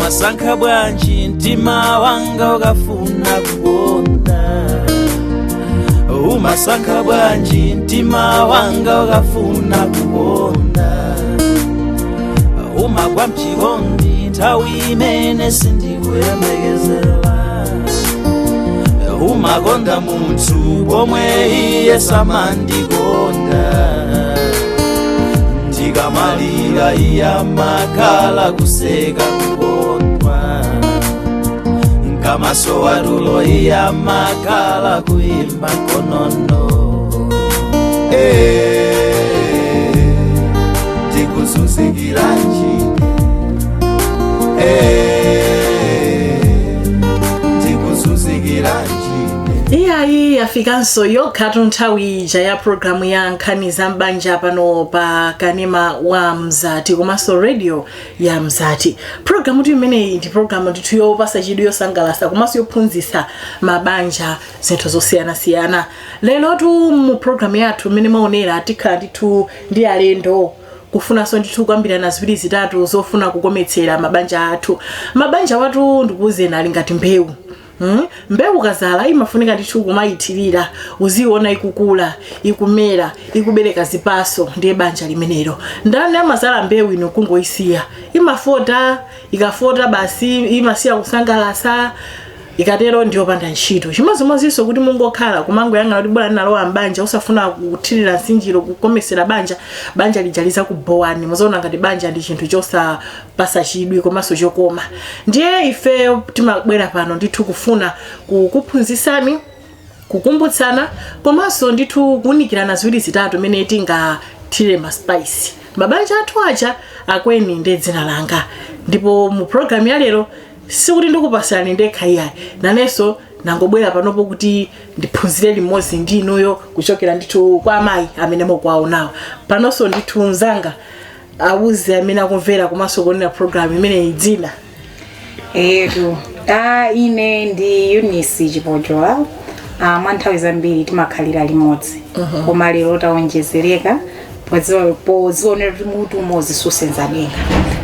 umasankha bwanji mtima wanga ukafuna kukonda umasankha bwanji mtima wanga ukafuna kukonda umagwa mchikondi nthawi imene sindikuyembekezera umakonda munthu pomwe iye samandikonda ndikamalira iye amakhala kuseka kukondwa nkamaso watulo iye amakhala kuyimba konono ndikuzunzikira njine ndikuzunzikira njine. Iyayi afikanso yokha nthawi ija ya programu ya nkhani za mbanja pano pa Kanema wa Mzati komanso radio ya Mzati. Programu imeneyi ndi programu ndithu yopasa chidwi yosangalatsa komanso yophunzitsa mabanja zinthu zosiyanasiyana. Lero mu programu yathu imene maonera tikhala ndithu ndi alendo kufunanso ndithu kwambirana ziwiri zitatu zofuna kukometsera mabanja athu. Mabanja watu ndikuwuzeni ali ngati mbewu. Mbewu kazala imafunika ndithu kumayitirira uziona ikukula, ikumera, ikubereka zipaso ndiye banja limenelo. Ndani amazala mbewu ino kungoisiya imafota, ikafota basi imasiya kusangalatsa ikatero ndiyo panda ntchito. Chimodzimodzinso kuti mungokhala kumangoyang'ana kuti bwana nalowa mbanja usafuna kuthirira nsinjiro kukomesera banja lijaliza kubowani. Muzoona ngati banja ndi chinthu chosapasa chidwi komanso chokoma. Ndiye ife timabwera pano ndithu kufuna kukuphunzitsani, kukumbutsana komanso ndithu kuunikirana ziwiri zitatu mene tingathire ma spice. Mabanja athu aja akweni ndi dzina langa. Ndipo mu program ya lero sikuti ndikupasani ndekha iyayi nanenso nangobwera panopo kuti ndiphunzire limodzi ndi inuyo kuchokera ndithu kwa amayi amene mukwaonawo panonso ndithu mzanga awuze amene akumvera komanso kuonera program imene idzina. Ine ndi Eunice Chipojola. Mwanthawi zambiri timakhalira limodzi koma lero taonjezereka pozionera kuti mutu umodzi susenzadenga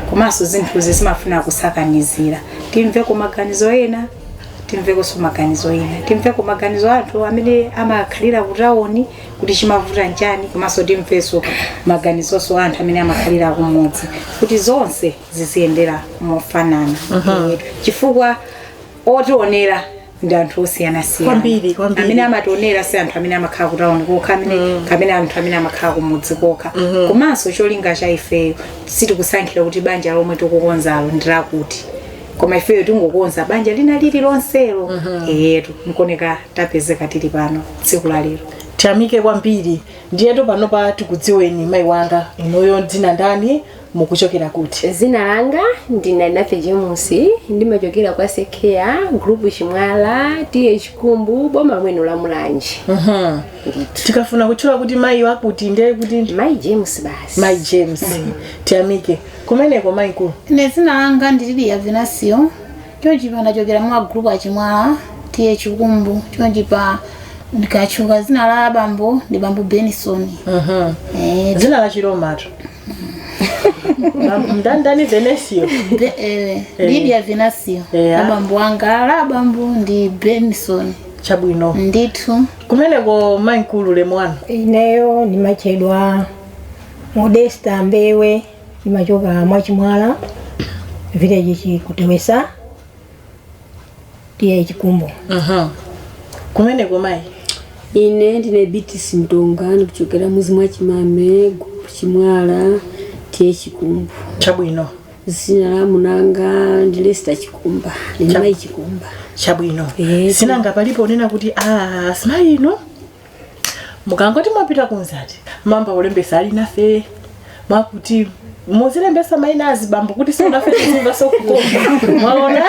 komanso zinthu zimafuna kusakanizira. Timve kumaganizo ena, timve kumaganizo ena, timve kumaganizo anthu amene amakhalira kutaoni kuti chimavuta njani komanso timveso maganizonso anthu amene amakhalira kumudzi kuti zonse ziziyendera mofanana. Chifukwa otionera ndi anthu osiyanasiyana amene amationera si anthu amene amakhala kutaoni kokha amene anthu amene amakhala kumudzi kokha. Komanso cholinga cha ifeyo sitikusankhira kuti banja lomwe tikukonzalo ndilakuti koma ifeyo tingokonza banja lina lili lonselo. Nkoneka tapezeka tili pano tsiku la lero. Tiyamike kwambiri. Ndiyetu pano pa tikudziweni mayi wanga inoyo dzina ndani mukuchokera kuti? Zina langa ndina Nafe James ndimachokera kwa Sekea group Chimwala tiye Chikumbu boma mwenu la Mulanje. Tikafuna kuchula kuti mayi wakuti ndiye kuti Mayi James basi. Mayi James. Tiyamike. Kumeneko mayi ku? Zina langa ndili ya Venasio. Chonchipa ndachokera mwa group ya Chimwala tiye Chikumbu. Chonchipa ndikachuka zina la bambo ndi bambo Benson. Zina la Chiromatu. Ndani Venasio. Lydia Venasio. Bambo wanga la bambo ndi Benson. Chabwino. Ndithu. Kumeneko mayi nkulu le mwana. Ineyo ndimachedwa Modesta Mbewe ndimachoka mwa Chimwala village chikutewesa tiye Chikumbu. Kumeneko mayi? Ine ndine BTC Mtonga ndikuchokera muzi mwa Chimame group Chimwala tiye Chikumbu. Chabwino. Zina la munanga ndilesta Chikumba ndi mayi Chikumba. Chabwino. Sinanga palipo nena kuti simayi ino mukangoti mwapita kunzati mamba ulembesa ali nafe mwakuti muzilembesa maina azibambo kuti sio nafe tizimba sokukoma mwaona.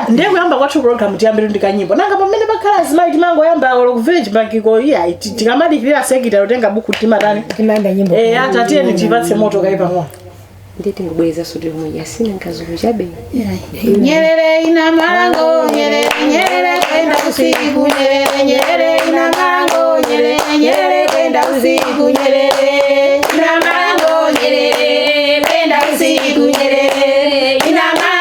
Ndiye kuyamba kwathu program tiyambire ndikanyimbo nanga pamene pakhala azimayi timango yamba olo ku village bakiko iya tikamadikira sekita utenga buku timatani timanda nyimbo. Atatiye ndipatse moto kaipa mwa nditi ngubweza sudi mmoja sina nkazulu chabe. Nyerere ina malango nyerere kwenda usiku nyerere ina malango nyerere kwenda usiku nyerere ina malango nyerere kwenda usiku nyerere ina malango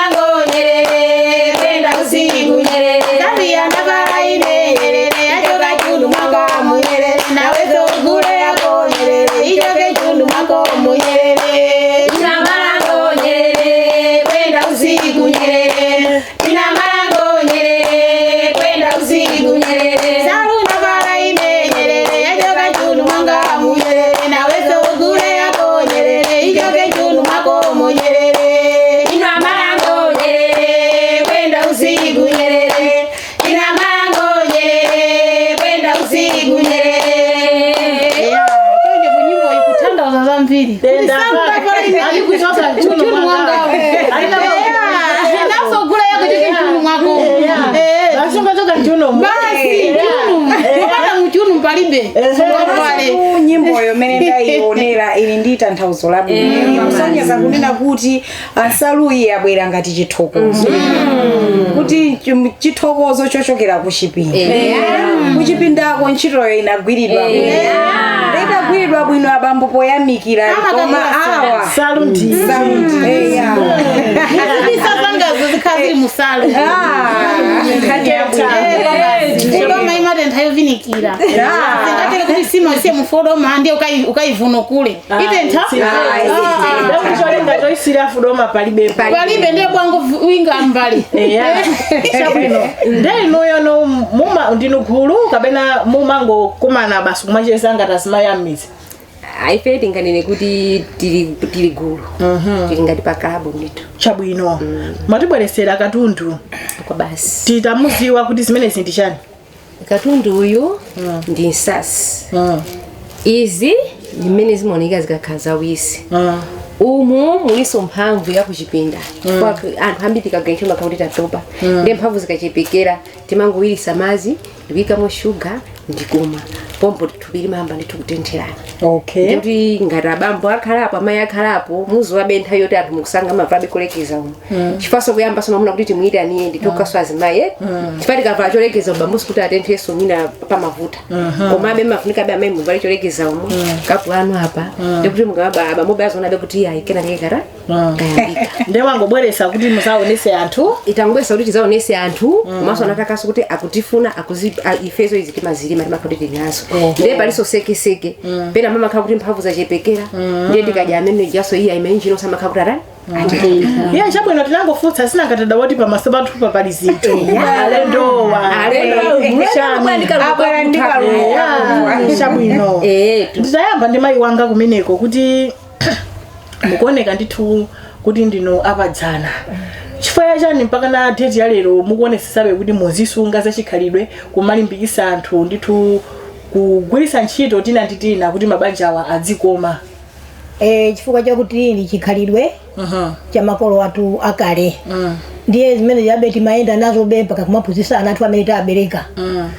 ali kuchosa mchuno mwanga alina naso gula yako cheke mchuno mwako bashonga toka mchuno basi kupata mchuno mpalibe pale nyimbo yo mene ndaionera ili ndita nthauzo labwe musanyeza kunena kuti ansaluyi yabwera ngati chithokozo kuti chithokozo chochokera kuchipinda kuchipindako ntchitoyo inagwiridwa ndikagwiridwa bwino abambo poyamikira koma awa saluti ndisasangazo zikhazi musalu khadi Fodoma imatentha yovinikira singatele kuti sima ise mufodoma ndiye ukaivuno kule itentha ndakucholenga toisira Fodoma palibe ndiye bwangu winga mbali chabwino ndenoyo no muma ndinugulu kapena mumango kumana basu kumachesanga tasima ya mizi aife tinganene kuti tili gulu tili ngati pa club ndito chabwino matibweresera katundu kwa basi titamuziwa kuti zimene zindi chani katundu uyu ndi nsasi izi ndimene zimaoneka zikakhaza wisi umu muliso mphamvu ya kuchipinda kwa anthu ambiri tikagencho makakuti tatopa ndi mphamvu zikachepekera timangowirisa mazi ndikuyikamo shuga ndikuma pompo titubiri mamba nditikutenthera okay kuti ngati abambo akhalapo amayi akhalapo muzuwa bentha yoti anthu mukusanga mavabe kolekeza umu chifaso kuyamba soma muna kuti timuyitaniye nditokaswa azimayi chipati kavala cholekeza ubambusi kuti atenthenso mina pamavuta komabe mafunika abe amayi muvale cholekeza umu kapulano apa ndikuti abambobe azonabe kuti ayikena ndikekara kayambika nde wangobweresa kuti musaonese anthu itangwesa kuti tizaonese anthu komanso anatakaso kuti akutifuna ifezo izi timazilima timakhoti nazo ndiye paliso sekeseke pena mama kha kuti mphamvu zachepekera ndiye tikadya amene jaso iya imenjino sama kha kuti arani yeah chabwino tinangofutsa sina katada woti pamasabatu papalizito alendowa chabwino nditayamba ndi mayi wanga kumeneko kuti mukuoneka ndithu kuti ndino apadzana chifukwa chani mpaka na date ya lero mukuonesesabe kuti muzisunga zachikhalidwe kumalimbikisa anthu ndithu kugwirisa ntchito tina kuti mabanja awa adzikoma chifukwa chakuti ndi chikhalidwe cha makolo athu akale ndiye zimene yabe timayenda nazo be mpaka kumaphunzitsa anthu amene tabereka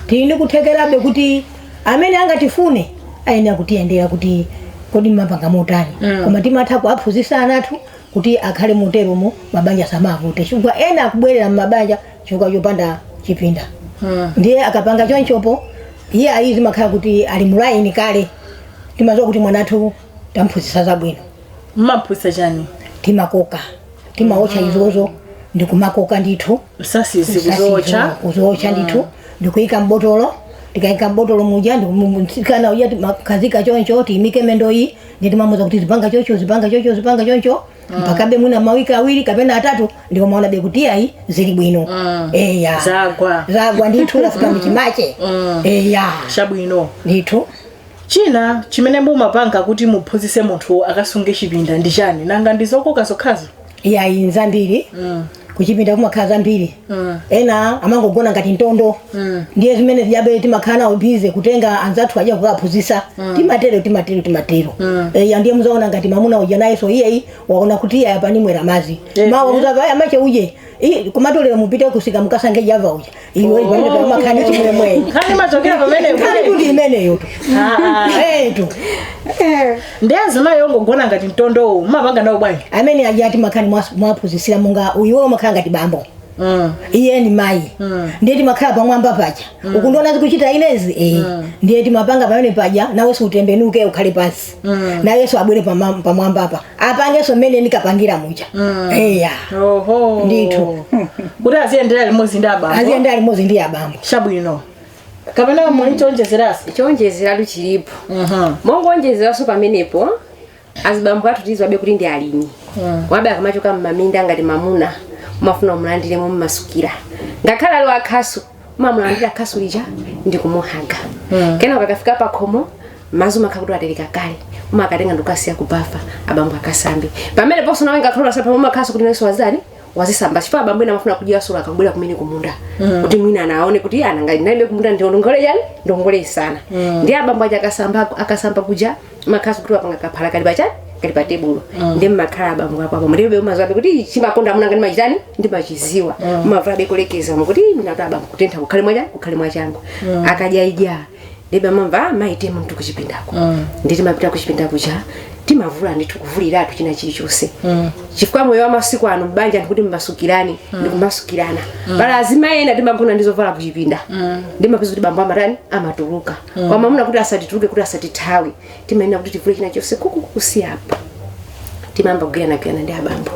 tili kuthekerabe kuti amene angatifune ayenera kutiyendera kuti kodi mapanga motani koma timatha kuaphunzitsa anthu kuti akhale moteromo mabanja samavute chifukwa ena akubwerera mabanja chifukwa chopanda chipinda ndiye akapanga chonchopo iye ayizi makhala kuti ali mulaini kale timazowa kuti mwanathu tamphunzitsa zabwino mmaphunzitsa chani timakoka timaocha izozo ndikumakoka ndithu sasizi kuzocha ndithu ndikuyika mbotolo tikayika mbotolo muja ndikana uya makazika choncho timike mendoyi nditimamuza kuti zipanga choncho mpaka be muna mawika awiri kapena atatu ndiko maona be kuti ayi zili bwino zagwa ndithu lafika mchimache chabwino ndithu china chimene mumapanga kuti muphunzitse munthu akasunge chipinda ndi chani nanga ndizokoka zokhazo yayi nzambiri kuchipinda kumakhala zambiri ena amangogona ngati ntondo ndiye zimene zijabe timakhala obize kutenga anzathu aja kukaphunzitsa timatero ndiye muzaona ngati mamuna uja naye so iyeyi waona kuti iya pani mwera mazi mawa muzava amache uje kumatolera mupite kusika mkasange java uja iwe ibanda kwa makani chimwemwe kani machokera pamene kani kuti imene yoto tu ndiye zimayo ngogona ngati ntondo mumapanga nawo bwanji amene ajati makani mwaphunzitsira munga uyiwo makhala ngati bambo iye ni mai ndiye timakhala pamwamba paja ukundona zikuchita inezi ndiye timapanga pamene paja nawe utembenuke ukhale pansi na Yesu abwere pamwamba apa apangeso mmene ndikapangira muja oho ndithu kuti aziyendera limodzi ndi abambo chabwino kapena muli chonjezera luchilipo mongonjezeraso pamenepo azibambo athu tizwabe kuti ndi alimi wabe akamachoka mmaminda ngati mamuna mafuna umulandire mu masukira ngakhala lo akhasu mamulandira akhasu lija ndikumuhaga kena ukakafika pa khomo mazu makhakuti atereka kale umakatenga ndukasiya kubafa abambo akasambe pamene poso nawe ngakhala sapa mama akhasu kuti naso wazani wazisamba chifukwa abambo ina mafuna kujia sura akabwera kumene kumunda kuti mwina anaone kuti ananga ndinabe kumunda ndongole yani ndongole sana ndi abambo aja akasamba kuja makhasu kuti wapanga kaphala kali bacha ngati pa tebulo ndi mmakhala abambo apo mlibe umazabe kuti chimakonda amuna ngati machitani ndi machiziwa mumavala bekolekeza mukuti mina kuti abambo kutentha kukhale mwachangu akadya idya ndibe mamva maite muntu kuchipindako nditi mapita kuchipindako cha timavula ndithu kuvuliratu china chilichonse chifukwa moyo wa masiku ano mbanja ndikuti mmasukirani ndikumasukirana pala azimayena timagona ndizovala kuchipinda ndimapeza kuti bambo amatani amatuluka wamamuna kuti asatituluke kuti asatithawe timayena kuti tivule china chonse kusiyapo timamba kugirana ndi abambo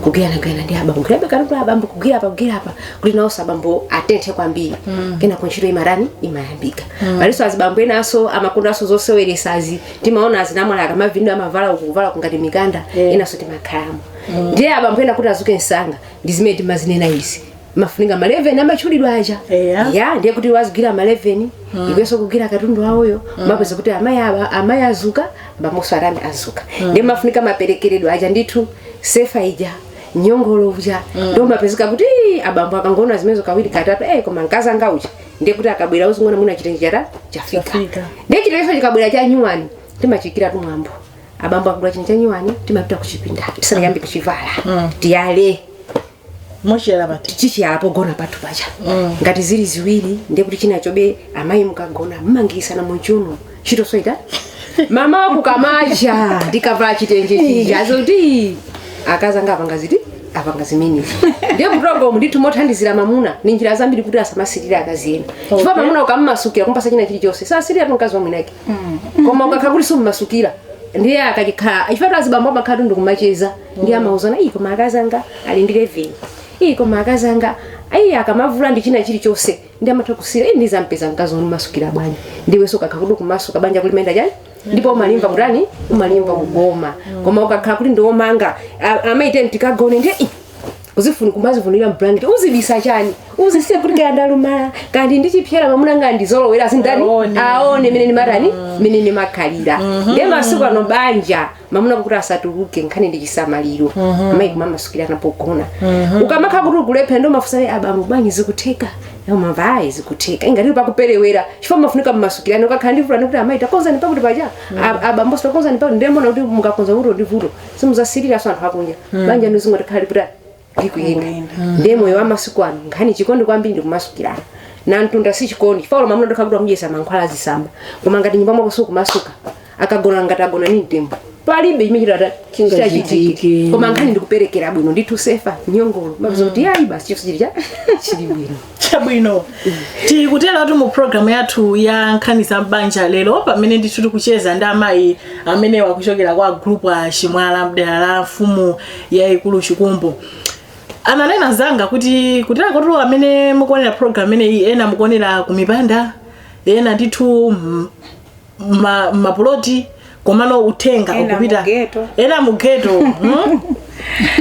kugirana ndi abambo kulabe kana kula abambo kugira apa kuti nawo sabambo atenthe kwambiri kena kunchiro imarani imayambika baliso azibambo enaso amakundaso zoseweresazi timaona azinamwala akamavindu amavala ukuvala kungati mikanda enaso timakhalamu ndiye abambo ena kuti azuke nsanga ndizimedi mazinena izi mafuninga ma 11 amachulidwa aja ya ndiye kuti wazigira ma 11 ikweso kugira katundu awoyo mapeza kuti amayi azuka bamuso arani azuka ndiye mafunika maperekeredwa aja ndithu sefa ija nyongolo uja ndo mapezeka kuti abambo akangona zimezo kawiri katatu koma nkaza ngauja ndiye kuti akabwera uzingona muna chitenjera chafika ndiye chiteso chikabwera cha nyuwani timachikira tumwambo abambo akubwa chine cha nyuwani timapita kuchipinda tisanayambe kuchivala tiyale mochera bati chichiyala pogona patu pacha ngati zili ziwiri ndiye kuti china chobe amayi mukagona mmangisa na muchuno chito soita mama wakukamacha ndikavala chitenje chija zoti akazanga apanga zimene ndiye kutogo mundithu mothandizira mamuna ni njira zambiri kuti asamasirira akaziyena chifukwa mamuna ukammasukira kumpasa china chilichonse sasirira mkazi wa mwinake koma ukakhala kuti simumasukira ndiye akachikhala chifukwa azibambo amakhala ndikumacheza ndiye amauzana koma akazanga ali ndi 11 koma akazanga akamavula ndi china chilichonse ndiye amatha kusira ndizampeza mkazi womasukira bwanji ndiwe soka kakudu kumasuka banja kulimenda chani ndipo umalimva kudani umalimva kugoma koma ukakhala kuti ndiomanga amaite mtikagone ndiye uzifuni kumazivunira blanket uzibisa chani uzisiye kuti kandalumala kandi ndichipyera mamuna ngandi zolowera zindani aone meneni marani meneni makalira ndiye masiku ano banja mamuna kuti asatuluke nkhani ndichisamaliro amayi kumamasukira napogona ukamakha kuti ukulepha ndo mafusale abambo banyi zikuteka yomavayi zikuteka ingati pakuperewera chifukwa mafunika mmasukirana ukakhala ndivula kuti amayi takonza ni pakuti paja abambo takonza ni pakuti ndemona kuti mukakonza vuto ndivuto simuzasirira so anthu akunja banja ndizingo tikhali kuti ndikuyenda ndiye moyo wa masiku ano nkhani chikondi kwambiri ndikumasukirana na ntunda si chikondi chifukwa mamuna ndikhakuti amujesa mankhwala zisamba koma ngati nyumba mwako sukumasuka akagona ngati agona ni mtembo palibe imechitata chingachitike koma nkhani ndikuperekera bwino ndithu sefa nyongolo mabizo kuti yayi basi chifo chili bwino chabwino tikutera kuti mu program yathu ya nkhani za banja lero pamene ndithu tikucheza ndi amayi amene wakuchokera kwa group a Chimwala mdera la mfumu ya ikulu Chikumbu ananena zanga kuti kutera kuti amene mukuonera program imene iyi ena mukuonera kumipanda ena ndithu mapuloti komano utenga ukupita ena mugeto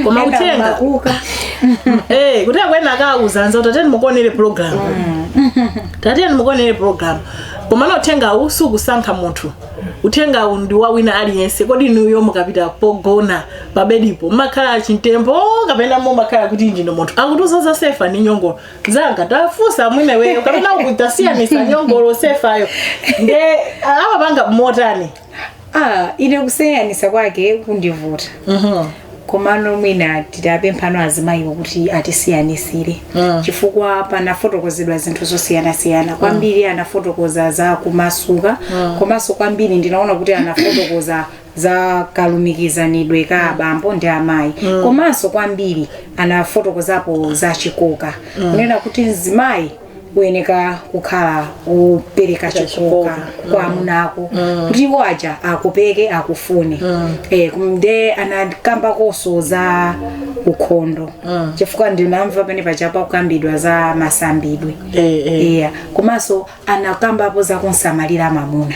koma utenga kuti akwena akauza tateni mukuonere program tateni mukuonere program komano utenga usukusankha munthu utenga ndi wawina aliyense kodi nuyo mukapita pogona pabedipo makhala chintembo kapena makhala kuti ndino munthu akutuza sefa ni nyongolo zanga tafusa mwine wewe kapena ukutasiyanisa nyongolo sefayo nde amapanga motani ine kusiyanisa kwake kundivuta komano mwina titapemphano azimayi kuti atisiyanisire chifukwa pana fotokozedwa zinthu zosiyana kwambiri anafotokoza za kumasuka komanso kwambiri ndinaona kuti anafotokoza za kalumikizanidwe ka abambo ndi amayi komanso kwambiri anafotokozapo za chikoka kunena kuti mzimayi kuyeneka kukhala upereka chikoka kwa munako kuti waja akupeke akufune nde anakamba koso za ukhondo chifukwa ndinamva pene pachapa kukambidwa za masambidwe komanso anakambapo za kunsamalira mamuna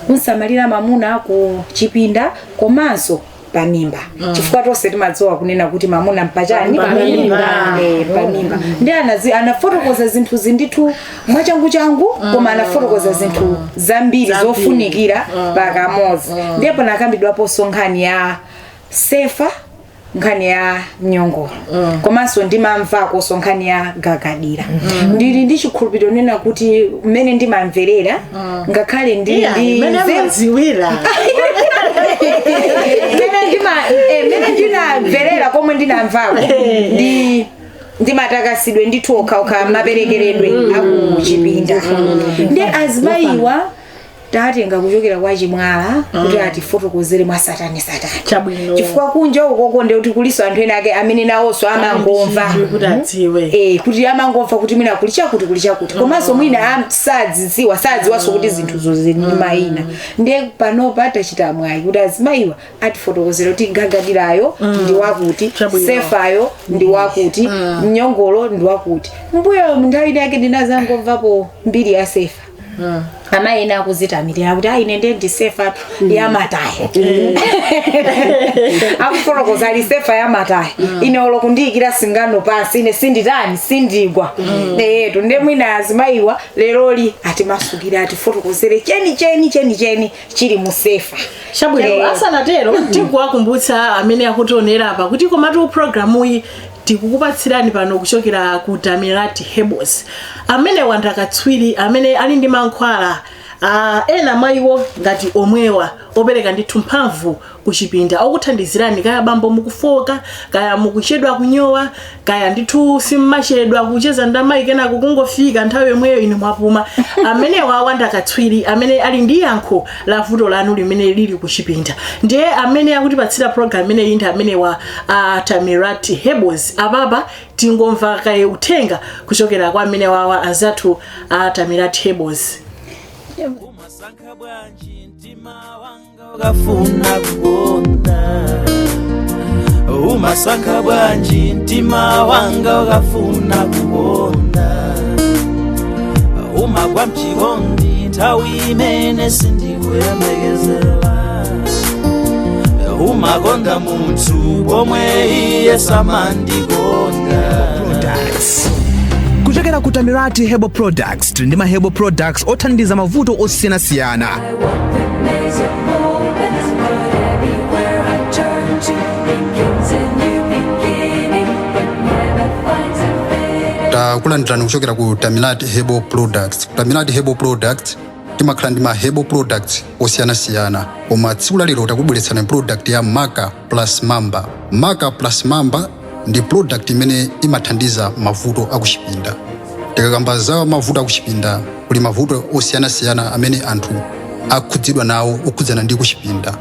kunsamalira mamuna ku chipinda komanso pamimba chifukwa tonse timadziwa kunena kuti mamuna mpachani pamimba ndi anafotokoza zinthu zindithu mwachangu changu koma anafotokoza zinthu zambiri zofunikira pakamodzi ndipo nakambidwapo sonkhani ya sefa nkhani ya nyongolo komanso ndimamvako so nkhani ya gagadira ndili ndi chikhulupiriro nena kuti mmene ndimamverera ngakhale ndili ziwira mmene ndinamverera komwe ndinamvako ndimatakasidwe ndithu okhaokha maperekeredwe akuchipinda ndi azimayiwa tatenga kuchokera kwa chimwala kuti atifotokozere mwa satani chifukwa kunja ukoko ndi kuti kuliso anthu ena ake amene nawonso amangomva kuti adziwe kuti amangomva kuti mwina kuli chakuti komanso mwina sadziwanso kuti zinthu zili mayina ndiye panopa tachita mwayi kuti azimayiwa atifotokozere kuti gagadirayo ndi wakuti sefayo ndi wakuti nyongolo ndi wakuti mbuyo nthawi yake ndinazangomvapo mbiri ya sefa amaina akuzitamirira kuti ine ndi sefa ya matayi akuforokoza ali sefa ya matayi ine oloko ndiyikira singano pansi ine sindigwa eto nde mwina azimayiwa leroli atimasukira atifotokozere cheni chili mu sefa chabwino asanatero tikuwakumbutsa amene akutionera apa kuti komatu programu iyi tikukupatsirani pano kuchokera ku Tamirati Herbals amene wandakatswiri amene ali ndi mankhwala ena maiwo ngati omwewa opereka ndithu mphamvu kuchipinda okuthandizirani kaya bambo mukufoka kaya mukuchedwa kunyowa kaya ndithu simmachedwa kucheza ndamayi kena kukungofika nthawi yomweyo ine mwapuma amene wandakatswiri amene ali ndi yankho la vuto lanu limene lili kuchipinda ndiye amene akutipatsira program imene iyi ndi amene wa Tamirati Herbals ababa tingomva kaye uthenga kuchokera kwa amene wawa azathu Tamirati Herbals. Umasanka bwanji ntima wanga ukafuna kugonda Umasanka bwanji ntima wanga ukafuna kugonda Umagwa mchikondi nthawi imene sindikuyembekezera Umakonda munthu pomwe iye samandikonda kuchokera ku Tamirati Herbal Products ndi ma herbal products othandiza mavuto osiyanasiyana. Takulandirani kuchokera ku Tamirati Herbal Products. Tamirati Herbal Products timakhala ndi ma herbal products osiyanasiyana koma tsiku la lero takubweretsani product ya Maka plus Mamba. Maka plus Mamba ndi product imene imathandiza mavuto akuchipinda. Tikakamba za mavuto akuchipinda kuli mavuto osiyanasiyana amene anthu akhudzidwa nawo okhudzana ndi kuchipinda.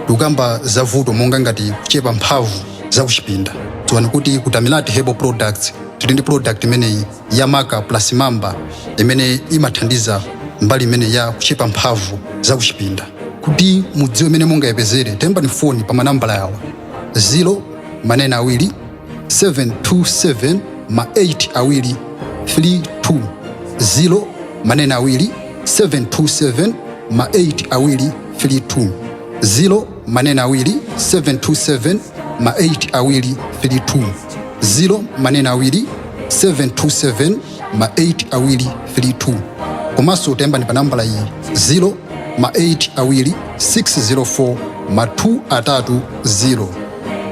Tikamba za vuto monga ngati kuchepa mphamvu za kuchipinda. Tiwani kuti ku Tamirati Herbal Products tili ndi product imeneyi ya Maka plus Mamba imene imathandiza mbali imene ya kuchepa mphamvu za kuchipinda. Kuti mudziwe imene mungayipezere tembani foni pa manambala yawa 0 manena awiri 727 ma 8 awiri 32 0 manena awiri 727 ma 8 awiri 32 0 manena awiri 727 ma 8 awiri 32 0 manena awiri 727 ma 8 awiri 32 komanso tembani pa nambala iyi 0 ma 8 awiri 604 ma 2 atatu 0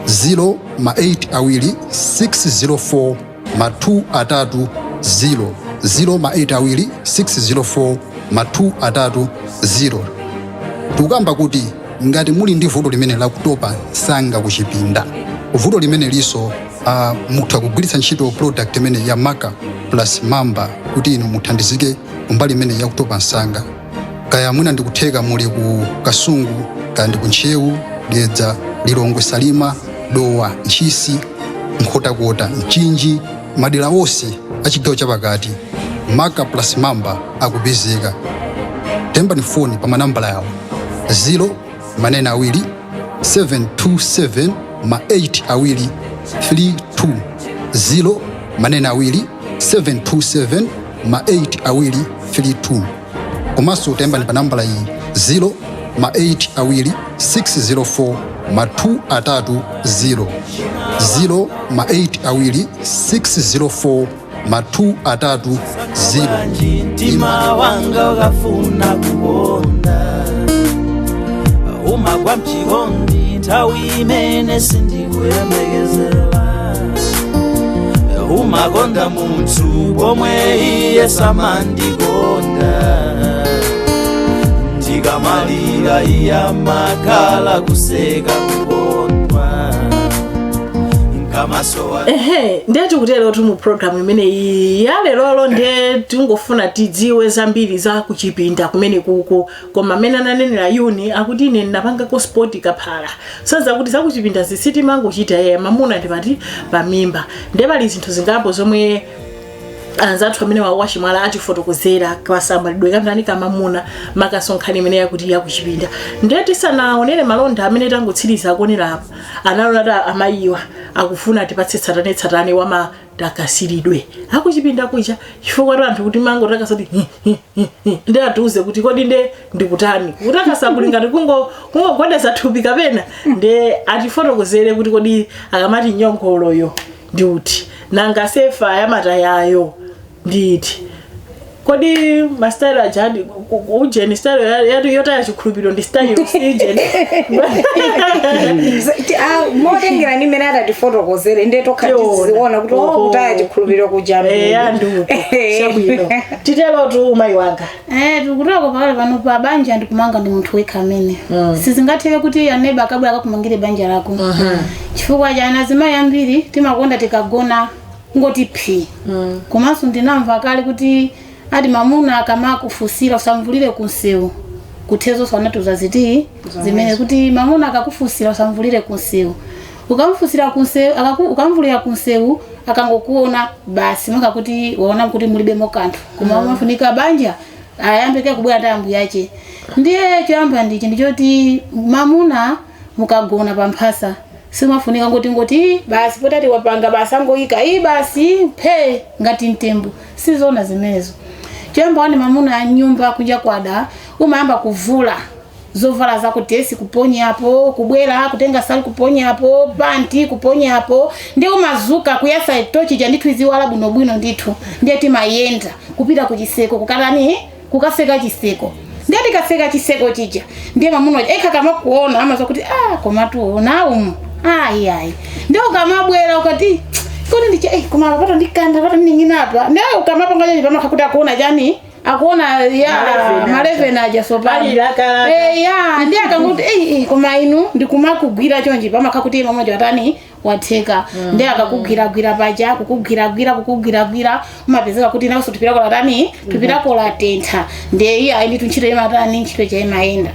0 ma 8 awiri 604 ma 2 atatu 0 0 ma 8 awiri 604 ma 2 atatu 0. Tukamba kuti ngati muli ndi vuto limene lakutopa sanga kuchipinda vuto limene liso mutha kugwiritsa ntchito product imene ya Maka plus Mamba kuti inu muthandizike kumbali imene yakutopa nsanga kaya mwina ndikutheka muli ku Kasungu kaya ndi ku Ntchewu Dedza Lilongwe Salima Dowa Nchisi Nkhotakota Mchinji madera onse achigawo chapakati Maka plus Mamba akupezeka. Tembani foni pa manambala yawo 0 manena awiri 727 ma 8 awiri 32 0 manena awiri 727 ma 8 awiri 32 komanso tembani pa nambala iyi 0 ma 8 awiri 604 ma 2 atatu 0 0 ma 8 awiri 604 ma 2 atatu 0. Ntima wanga ukafuna kugonda Umagwa mchikondi nthawi imene sindikuyemekezera umakonda munthu pomwe iye samandikonda ndikamalira iye amakhala kuseka kukondwa nkamasowa. Ndiye tikutero tu mu program imene ya lero ndiye tingofuna tidziwe zambiri za kuchipinda kumene kuko koma amene ananenera yuni akuti ine ndapanga ko sport kaphala sanza kuti za kuchipinda zisiti mango chita mamuna ndipati pamimba ndiye pali zinthu zingapo zomwe anzathu amene wachimwala atifotokozera kwasambalidwe kantani kamamuna makasonkhani imene yakuti yakuchipinda ndiye tisanaonere malonda amene tangotsiriza akonera apa analona amayiwa akufuna tipatse tsatane wama takasiridwe akuchipinda kuja chifukwa anthu kuti mango takasati ndi atuze kuti kodi ndikutani kutakasa kulingana kungogwedeza thupi kapena ndi atifotokozere kuti kodi akamati nyonkoloyo ndi uti nanga sefa yamata yayo nditi kodi mastyle ajadi ujeni style yotaya chikhulupiro ndi style usijeni modengera ni mena atifotokozere ndeto khatiziona kuti kutaya chikhulupiro kujamii ndu shabwino titelo tu mai wanga tikutoko pale pano pa banja ndikumanga ndi munthu wekha amene sizingatheke kuti aneba akabwa akakumangire banja lako chifukwa jana zima yambiri timakonda tikagona ngoti phi komanso ndinamva kale kuti adi mamuna akamakufusira usamvulire kunsewu kuthezo sanatuza ziti zimene kuti mamuna akakufusira usamvulire kunsewu ukamfusira kunsewu ukamvulira kunsewu akangokuona basi mwaka kuti waona kuti mulibe mokanthu koma mafunika banja ayambeke kubwera ndambu yache ndiye choyamba ndichoti mamuna mukagona pamphasa simafunika ngoti basi potati wapanga basi angoyika basi phe ngati mtembo sizona zimenezo chemba wani mamuna ya nyumba kuja kwada umayamba kuvula zovala zako tesi kuponya hapo kubwera kutenga sali kuponya hapo panti kuponya hapo ndio mazuka kuyasa itochi ja ndithu iziwala bwino ndithu ndiye timayenda kupita kuchiseko kukatani kukaseka chiseko ndiye tikaseka chiseko chija ndiye mamuna kama kuona ama zokuti komatu na ayi ndio kama bwera ukati kodi ndiche koma pato ndikanda pato ningina hapa ndio kama pangaje pama kakuta kuona jani akuona ya mareve naja sopani ndiye akanguti koma inu ndikumakugwira chonje pama kakuti mama jatani wateka ndiye akakugira paja kukugira umapezeka kuti naso tupira kwa tani tupira kwa tenta ndiye iya ndi tunchito yematani nchito cha maenda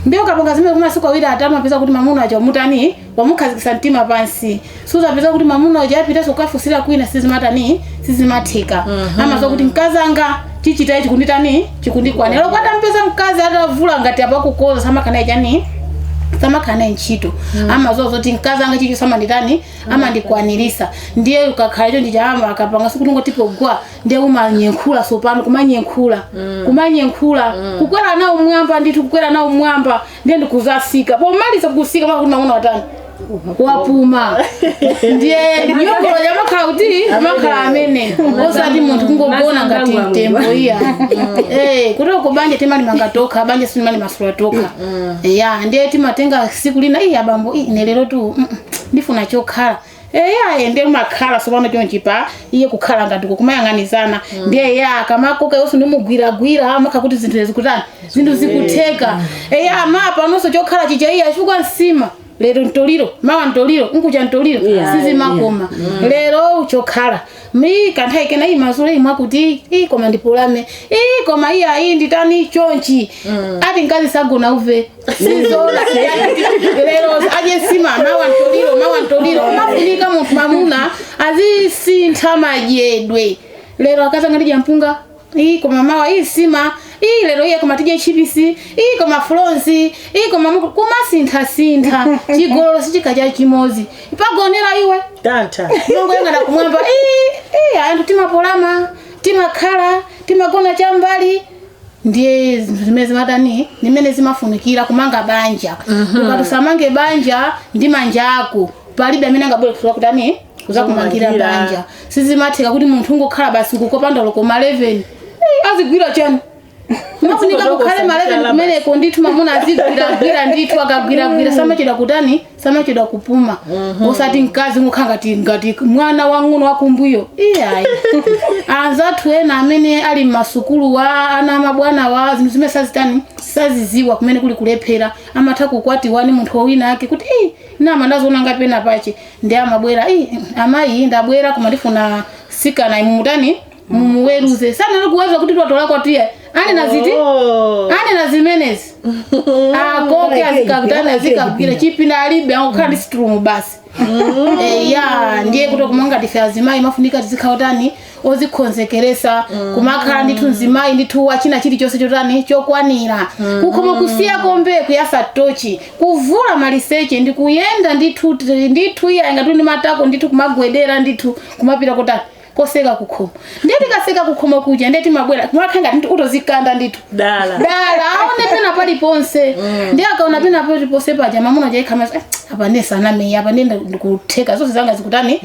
ndio kaponga zime kuma siku awira atama apeza kuti mamuna acha mutani wamukhazikisa mtima pansi suza apeza kuti mamuna acha apita sokafusira kwina sizimatheka ama zokuti mkazanga chichita ichi kunditani chikundikwana lero kwata mpeza mkazi atavula ngati apa kukoza samakana chani samakana nchito ama zoti mkazanga chicho samanditani ama ndikwanirisa ndiye ukakhala chonje chama akapanga siku tipo gwa ndiye umanyenkhula sopano kumanyenkhula kukwera nawo mwamba ndithu kukwera nawo mwamba ndiye ndikuzasika pomaliza kusika pakuna una watani wapuma ndiye nyokolo ya makauti makala amene osati munthu kungogona ngati mtembo iya kutoko banje temali mangatoka banje sinimali masula toka ndiye timatenga siku lina abambo nelero tu ndifuna chokhala ndiye makhala sopano chonchipa iye kukhala ngati kumayang'anizana ndiye kamakoka yonse ndimugwiragwira makakuti zinthu zikutani zinthu zikutheka mapa nonso chokhala chicha iye achukwa nsima lero ntoliro mawa ntoliro nkuja ntoliro sizimakoma lero uchokhala mi kanthaike na imazule imwakuti koma ndipulame koma iya nditani chonchi ati nkazi sagona uve sizola lero aje sima mawa ntoliro mafunika munthu mamuna azisintha majedwe lero akaza ngati jampunga koma mawa sima lero iye koma tije chipisi koma flonzi koma kumasintha chigolo sichikaja chimozi ipagonera iwe tanta yongo yanga kumwamba anthu timapolama timakhala timagona chambali ndiye zimeze matani nimene zimafunikira kumanga banja ukatusamange banja ndi manja ako palibe amene angabwera kusowa kutani kuza kumangira banja sizimatheka kuti munthu ngokhala basi kukopanda loko ma 11 azigwira chani mafunika kukhale maleve kumeneko ndithu mamuna azigwira ndithu akagwira samachida kutani samachida kupuma usati mkazi ngati mwana wang'ono wakumbuyo iyayi anzathu ena amene ali masukulu wa ana mabwana wa zinthu zimene saziziwa kumene kuli kulephera amatha kukwatiwani munthu wina yake kuti nama ndazoona ngati pena pache ndi amabwera amayi ndabwera koma ndifuna sikana imutani mumuweruze sana nokuweza kuti twatola kwatiye ane na zimenezi akoke azikakutana azikagwira chipinda alibe angokhala strum basi ndiye kuti kumanga tife azimayi mafunika tizikhautani ozikonzekeresa kumakhala ndithu nzimayi ndithu wachina chili chose chotani chokwanira kukhoma kusiyako mbeku yasatochi kuvula maliseche ndi kuyenda ndithu iya ngati ndi matako ndithu kumagwedera ndithu kumapita kotani koseka kukhoma ndeti kaseka kukhoma kuja ndeti mabwera mwakhanga ndithu utozikanda ndithu dala aone pena pali ponse ndi akaona pena pali ponse paja mamuna jaikhamasa apa ndesana meyi apa ndenda ndikutheka zonse zanga zikutani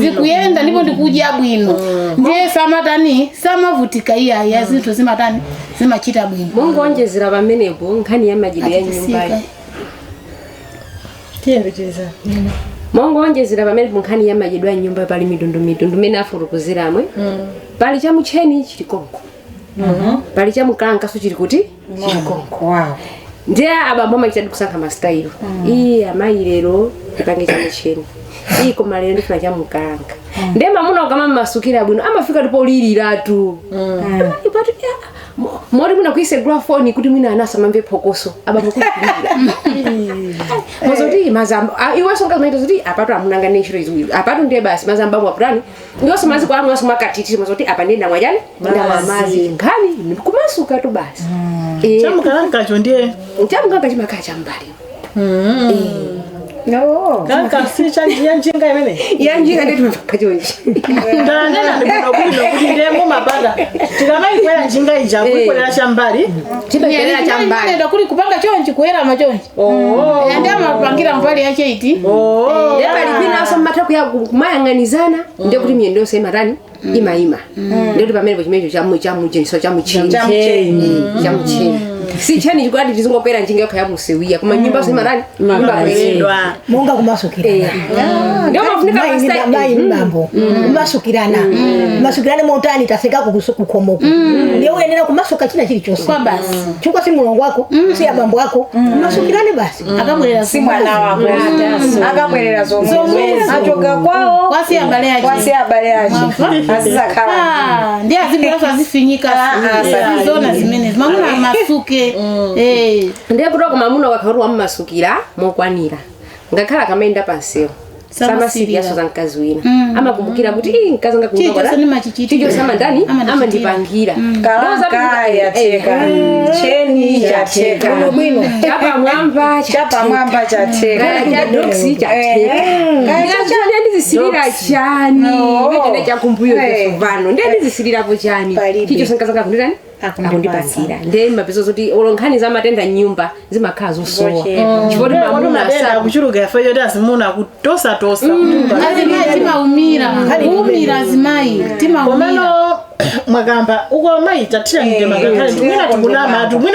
zikuyenda ndipo ndikudya bwino ndiye samatani samavutika iya zinthu zimatani zimachita bwino mongonjezera pamenepo nkhani ya majidwe ya nyumba tiyembekeza mongonjezera pamenepo nkhani ya majidwe ya nyumba pali mitundu mene afurukuziramwe pali cha mucheni chili konko pali cha mkankaso chili kuti chili konko ndiye abambo machitadi kusankha mastyle amayi lero pange cha mucheni koma lero ndifuna cha mkanka ndiye mamuna ukama masukira bwino amafika ndipo liliratu ipatu mori muna kuise grafoni kuti mwina anasa mamve phokoso abambo kulira mozoti mazamba iwe songa maito zoti apatu amunanga neshiro izwi apatu ndiye basi mazamba mwa plani ndiyo somazi kwa mwaso makatiti mozoti apa ndenda mwajani ndama mazi ngani kumasuka tu basi chamukanka cho ndiye chamukanka chimakacha mbali no kanka si chanjinga imene yanjinga ndetu mfakajonji ndana ndikuno kuti ndemo mabanda tikamai kwera njinga ija kuikolera chambali tibekelera chambali ndio kuli kupanga chonji kuera machonji yandi amapangira mbali yake iti yepali pina aso matako ya kumayang'anizana ndio kuti myendo yose matani ima ndio pamene chimecho cha mucheni si chani chikwadi tizingopera njinga yakho ya musewia kuma nyumba sema rani nyumba kwendwa monga kumasukirana ndio mafunika pasta mai mbambo kumasukirana motani taseka kukukhomoko ndio uyenera kumasuka china chili chose kwa basi chukwa si mulongo wako si abambo wako kumasukirana basi akamwelera si mwana wako akamwelera zonse achoka kwao kwasi abale yaje azizakhala ndio azibirazo azifinyika zona zimene mamuna masuke ndiye kutoka mamuna wakarua mmasukira mokwanira ngakhala kamaenda pansewo sama serious za mkazi wina ama kumbukira kuti mkazi anga kunyumba tijo sama ndani ama ndipangira kala ya cheka cheni ya cheka bwino chapa mwamba cha cheka ya doxi cha cheka kaya ndizisirira chani weje cha kumbuyo vano ndizisirira po chani tijo sankaza kundani akundipangira ndiye mapeso zoti olonkhani za matenda nyumba zimakhala zosowa chipoti mamuna asa kuchuruka yafayo ndazimuna kutosa azimai timaumira azimai timaumira mwagamba uko mai tatira ngide magakali tumina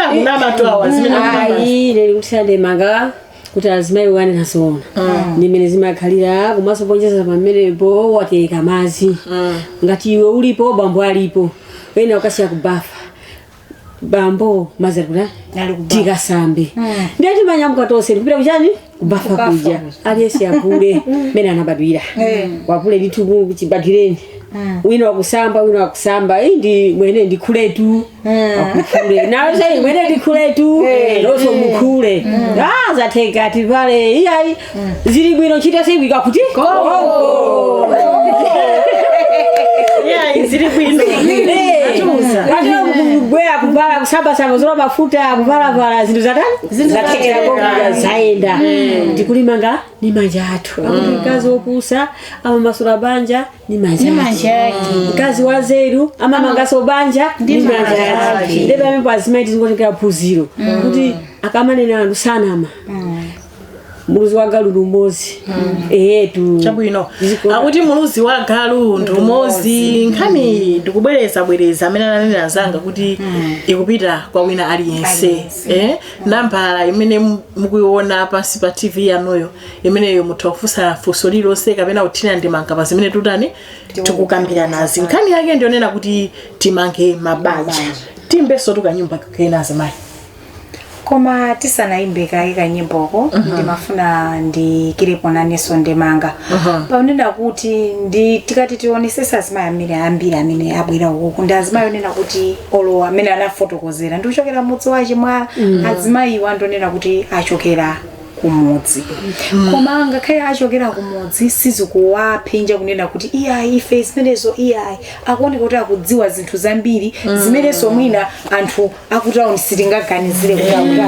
kunama tu awazimina leli kutsande manga kuti azimai wane nasona ndimene zimakhalira kumaso ponjeza pamenepo wateka mazi ngati iwe ulipo bambo alipo wena ukasiya kubafa bambo mazakula tikasambe ndati manyamuka tose kupita kuchani kubafa kuja aliyesi akule mena anabadwira wakule litu kuchibadwireni wina wakusamba ndi mwene ndikuletu akufule nawe sai mwene ndikuletu loso mukule zateka tipale iyai zili bwino chita sibika kuti zili bwino bwea kuvala kusamba zora mafuta kuvala zinthu zatekera kwa zaenda ndikulimanga ni manja athu akuti mkazi wopusa ama masula banja ni manja mkazi wazeru ama mangaso banja ni manja ake ndebe amembo azimai tizingotengera phunziro kuti akamanena anthu sanama muluzi wa galu lumozi tu chabwino akuti muluzi wa galu ndumozi nkhani ndikubwereza amene ananena zanga kuti ikupita kwa wina aliyense nambala imene mukuiona pansi pa TV yanuyo imeneyo muthafusa funso lilonse kapena kuthina ndimanga pa zimene tutani tikukambira nazi nkhani yake ndionena kuti timange mabanja timbeso tukanyumba kena azimayi koma tisanaimbe kaika nyimbo ndimafuna ndikirepo naneso ndemanga paunena kuti tikati tionesesa azimayi ambiri amene abwera uku ndi azimayi onena kuti olo amene anafotokozera ndichokera mudzi wache mwa azimayi wandonena kuti achokera kumudzi koma ngakhale achokera kumudzi sizikuwaphinja kunena kuti iyayi ife zimenezo iyayi akuoneka kuti akudziwa zinthu zambiri zimenezo mwina anthu akutaoni sitingaganizire kuti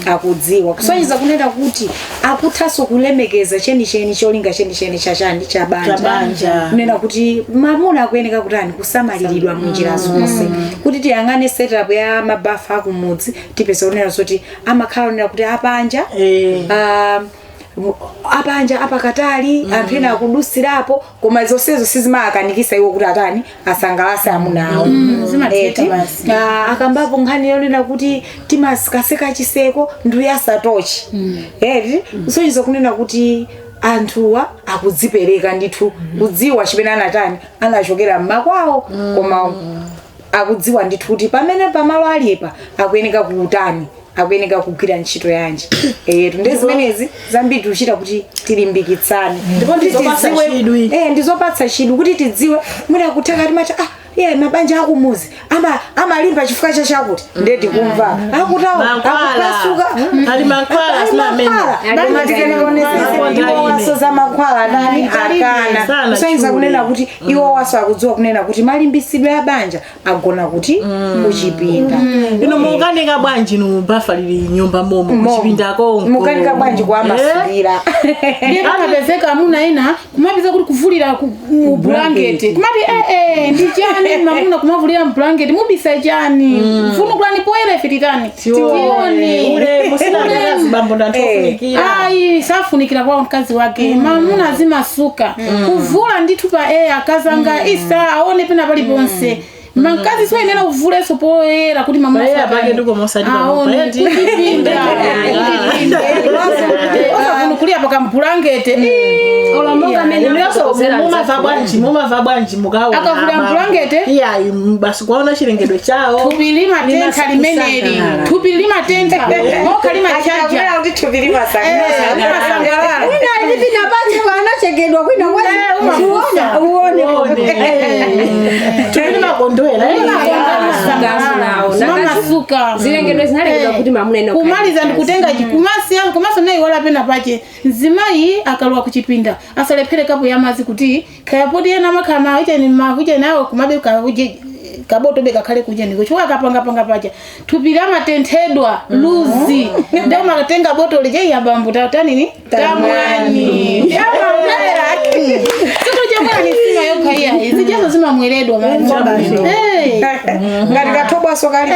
akudziwa kusonyeza kunena kuti akuthaso kulemekeza chenicheni cholinga chenicheni chachani cha banja kunena kuti mamuna akuyeneka kutani kusamaliridwa munjira zonse kuti tiyang'ane setup ya mabafa akumudzi tipeza kunena kuti amakhala kunena kuti apanja apanja apakatali anthu ena akudusirapo koma zonsezo sizimakanikisa iwo kuti atani asangalase amunawo akambapo nkhani yonena kuti timasikaseka chiseko nduyasatochi kusonyeza kunena kuti anthuwa akudzipereka ndithu kudziwa chimene anatani anachokera mmakwawo koma akudziwa ndithu kuti pamene pamalo alipa akuyeneka kuutani akuyeneka kugwira ntchito yanji tunde zimenezi zambiri tuchita kuti tilimbikitsane ndipo ndizopatsa chidwi kuti tidziwe mwina kutheka timati mabanja akumuzi amalimba chifukwa chachakuti ndeti kumva akutawo akupasuka ali mankhwala wasoza mankhwala nani akana kusonyeza kunena kuti iwo waso akudziwa kunena kuti malimbisidwe ya banja agona kuti kuchipinda ino mukanika bwanji nubafa lili nyumba momo kuchipinda konko mukanika bwanji kuamasulira ndiye akapezeka amuna ina kumapeza kuti kuvulira mu blanket kumati ndichani mamuna kumavulira mblanket mubisa chani mfuno kulani poere fititani tione ule musina kazi bambo ndantofunikira safunikira kwa mkazi wake mamuna azimasuka kuvula ndithu pa akazanga isa aone pena pali ponse makazi sio inena uvule so poera kuti mamuna apake ndiko mosadi bambo kulia paka mblanket olamonga mene mumava bwanji mukawa akavula mblanket basi kwaona chilengedwe chao tupilima tenta limeneli tupilima tenta mokalima chaja kuti tupilima sangalala ina hivi na basi wanachegedwa kwina uone tupilima kondwela mama suka zilengedwe zinalengedwa kuti mamuna ino kumaliza ndikutenga chikumasi yangu komaso nayi wala pena pache nzimayi akalwa kuchipinda asalephere kapo ya mazi kuti kayapodi yana makama iche ni mavuja nawo kumabe kavuje kaboto beka kale kuje ndiko chwa kapanga pacha tupira matentedwa luzi ndio makatenga boto leje ya bambu tatani ni tamwani sio jamaa ni sima yoka hia hizi jazo zima mweledwa ngati katobwa sokali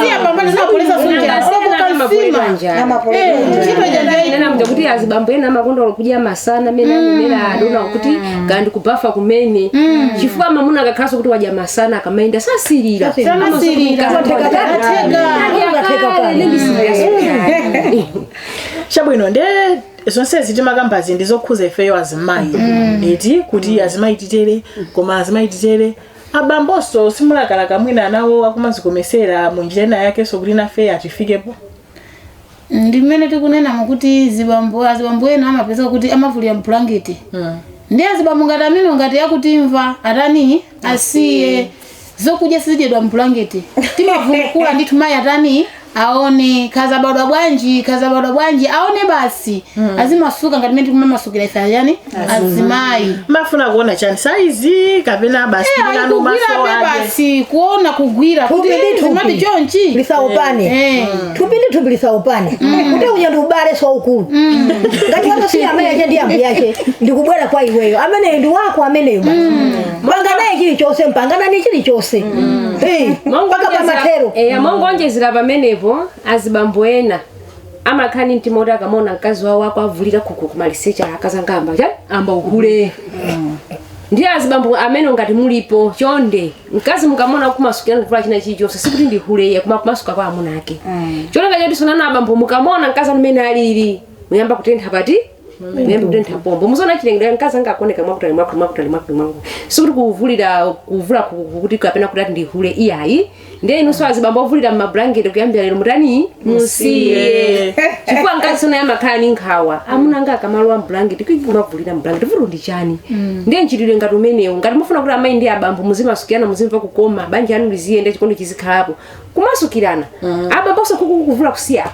sia pambana na polisi sunja na mapolisi chito jandai nena mja kuti azibambo ena makondo olokuja masana mena adona kuti kandi kubafa kumene chifukwa mamuna akakhaso kuti waja masana kamaenda sasirira chabwino nde zonse zitimakambazi ndizokhuza ifeyo azimayi eti kuti azimayi titere koma azimayi titere abamboso simulakalaka mwina nawo akumazikomesera munjira yake so kuti nafe atifikepo ndimene tikunena mukuti zibambo ena amapeza kuti amavulira mblanket ndiye zibambo ngati amene ngati yakutimva atani asiye zokudya sizijedwa mblanket timavulukula ndithu mayi atani aone kazabadwa bwanji aone basi azimasuka ngati mimi kumamasukira isa yani azimayi mafuna kuona chani size kapena basi ngano maso basi kuona kugwira kuti zimati chonchi lisaopane tupindi lisaopane kuti unya ndubale so ukulu ngati wano si amene aje ndi ambu yake ndikubwera kwa iweyo amene ndi wako ameneyo manga naye chili chose mpangana ni chili chose mpaka pamatero mongonjezera pamenepo azibambo ena amakhani mtimota akamona mkazi wawo akwavulira kumalisecha akazanga amba uhule ndiye azibambo amene ngati mulipo chonde mkazi mukamona kumasukilana kuvula china chichonse sikuti ndihule kumasuka kwa amuna ake chonde ngati sonana abambo mukamona mkazi amene alili muyamba kutentha pati muyamba kutentha pombo musona chilengedwa mkazi angakoneka mwakutali mwakutali sikuti kuvula kuti kapena kuti ndihule iyayi ndiye inu so azibambo ovulira mablanketi kuyambira lero mutani musiye chifukwa mkazi sona yamakhani nkhawa amuna nga akamalowa mblanketi kumavulira mblanketi vulo ndi chani ndiye nchitidwe ngati umenewu ngati mufuna kuti amayi ndi abambo muzimasukirana muzimva kukoma banja anu liziyende chikondi chizikhalapo kumasukirana abambo so kukuvula kusiya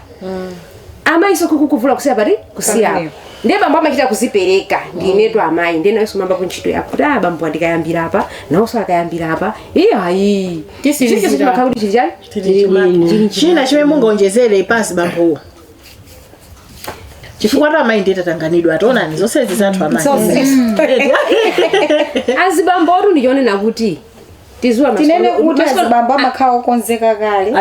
amayi so kukuvula kusiya pati kusiya ndiye bambo amachita kuzipereka ndinetu amayi ndiye nayo sumamba kunchito yako kuti bambo andikayambira apa nawo so akayambira apa iyayi tisizira makauti chijani china chimwe mungonjezere ipasi bambo chifukwa ta amayi ndiye tatanganidwa atoonani zonse zizathu amayi azibambo otu ndichonena kuti tizua tinene kuti azibambo amakhala okonzeka kale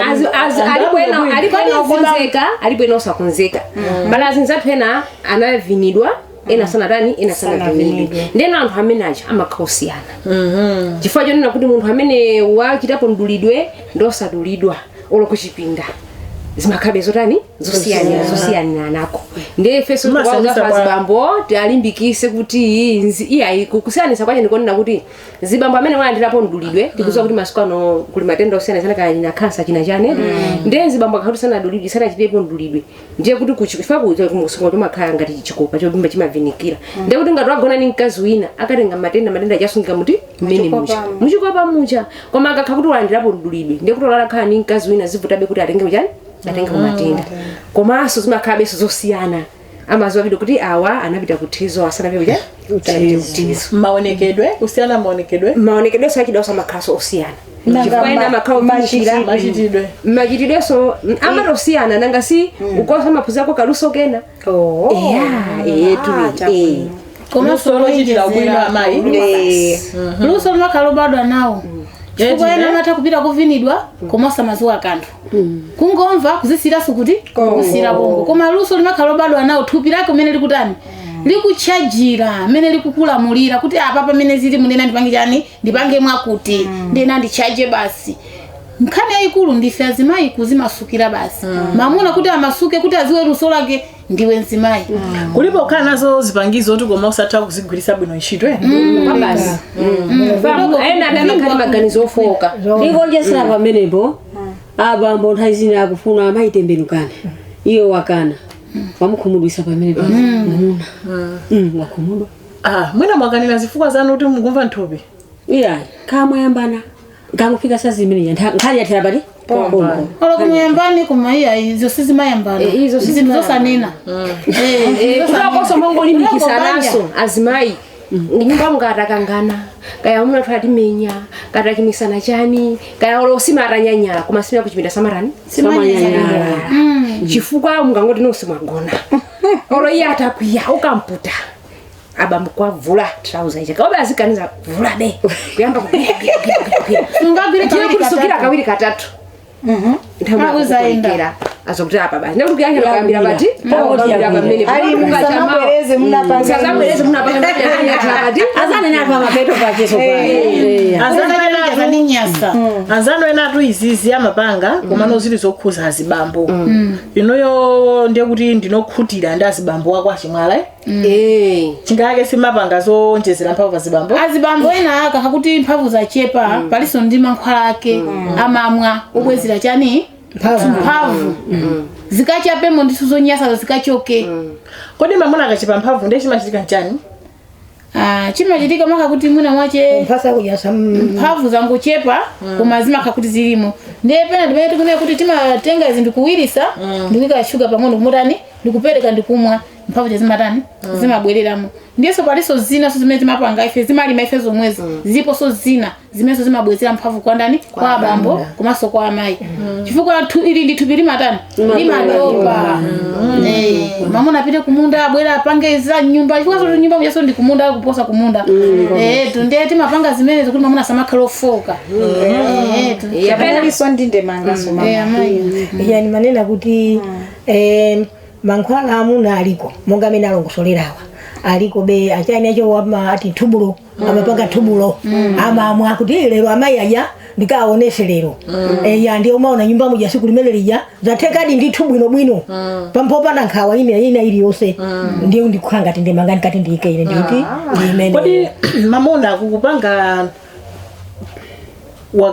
alipo osakonzeka mbala azinzathu ena anavinidwa ena sanatani ena sanavinidwe ndena anthu amene aja amakhala osiyana chifukwa chonena kuti munthu amene wachitapo mdulidwe ndosadulidwa olo kuchipinda zimakhabe zotani zosiyana nako ndiye feso kwa zibambo talimbikise kuti iyayi kusiyanisa kwaje ndikonena kuti zibambo amene walandirapo mdulidwe tikuziwa kuti masukano kuli matenda osiyana kali na kansa china chane ndiye zibambo akati sana dulidwe sana chitepo mdulidwe ndiye kuti kuchifika kuzo kumusungo tomakhala ngati chikopa chobimba chimavinikira ndiye kuti ngati wagona ni mkazi wina akatenga matenda achasungika muti mmene muchikopa mucha koma akakhala kuti walandirapo mdulidwe ndiye kuti walakhala ni mkazi wina zivutabe kuti atenge uchani atenga kumatenda komanso zimakhabe zosiyana amaziwa video kuti awa anapita kutizo asana byo utizo maonekedwe kusiyana maonekedwe sachidosa makhaso osiyana chifukwa makhawo machitidwe so amatosiyana nanga si ukosa maphuzi ako kaluso kena komanso lochitira bwino amayi luso makalo bado nawo chifukwa ena mata kupita kuvinidwa komosa mazuwa kanthu kungomva kuzisira sukuti kusira bongo koma luso limakhala bado anawo thupi lake umene likutani likuchajira mene likukulamulira kuti apa pamene zili munena ndipange chani ndipange mwakuti ndena ndichaje basi nkhani yayikulu ndife azimayi kuzimasukira basi mamuna kuti amasuke kuti aziwe luso lake ndiwe nzimayi kulipo kana nazo zipangizo kuti koma usatha kuzigwirisa bwino ntchito basi ena adana kali maganizo ofoka ndikonjesera pamenepo abambo nthawi akufuna amayitembenukana iyo wakana wamukhumudwisa pamenepo wakhumudwa mwina mwakanira zifukwa zanu kuti mungumva nthupi iya kamwe yambana ngakufika sazimene nkhali yathera pati olo kumuyambani kumaiya izo sizimayambana izo sizizosanena kunakoso mongolimbikisanaso azimayi nyumba mungatakangana kaya muna twatimenya katakimisana chani kaya olo simaranyanyala koma simya kuchipinda samarani simanyanyala chifukwa mungangoti nosimagona olo iye atakwiya ukamputa abambo kwa vula trouser icha kaobe azikaniza vula de kuyamba kusukira kawiri katatu Hakuzaenda azokuti apa basi ndio kuyanja kambira bati hapa mmene ali msamweleze mnapanga msamweleze mnapanga bati azana ni apa mapeto pa keso pa azana ni nyasa azana ena tu izizi amapanga koma no zili zokhuza azibambo inoyo ndiye kuti ndinokhutira ndi azibambo wako achimwala chingake simapanga zonjezera mphamvu azibambo ena aka hakuti mphamvu zachepa paliso ndi mankhwala ake amamwa obwezera chani mphamvu zikachapemo ndisuzo nyasa zikachoke kodi mamuna akachipa mphamvu ndiye chimachitika chani chimachitika maka kuti muna mwache mpasa kujasa mphamvu zangu chepa kumazima kakuti zilimo ndiye pena ndimene kunena kuti timatenga izi ndikuwirisa ndikuika sugar pang'ono kumutani ndikupereka ndikumwa mphamvu zimatani zimabwereramo ndiyeso paliso zina so zimene timapanga ife zimalima ife zomwezi zipo so zina zimene zimabwezera mphamvu kwa ndani kwa abambo komanso kwa amayi chifukwa ili ndithupi limatani limadopa mamuna apite kumunda abwera apange za nyumba chifukwa so nyumba muyaso ndi kumunda kuposa kumunda ndiye timapanga zimene zokuti mamuna samakhala ofoka yapena liso ndinde manga so amayi yani manena kuti mankhwala amuna aliko monga amene alongosolerawa aliko be achainacho wama ati tubulo amapanga tubulo amamwa kuti lero amayi aja ndikaonese lero ya ndio maona nyumba moja siku limene lija zatekadi ndi tubwino bwino pampopa na nkhawa ina ili yose ndio ndikukhanga tinde mangani kati ndike ine nditi imene kodi mamona kukupanga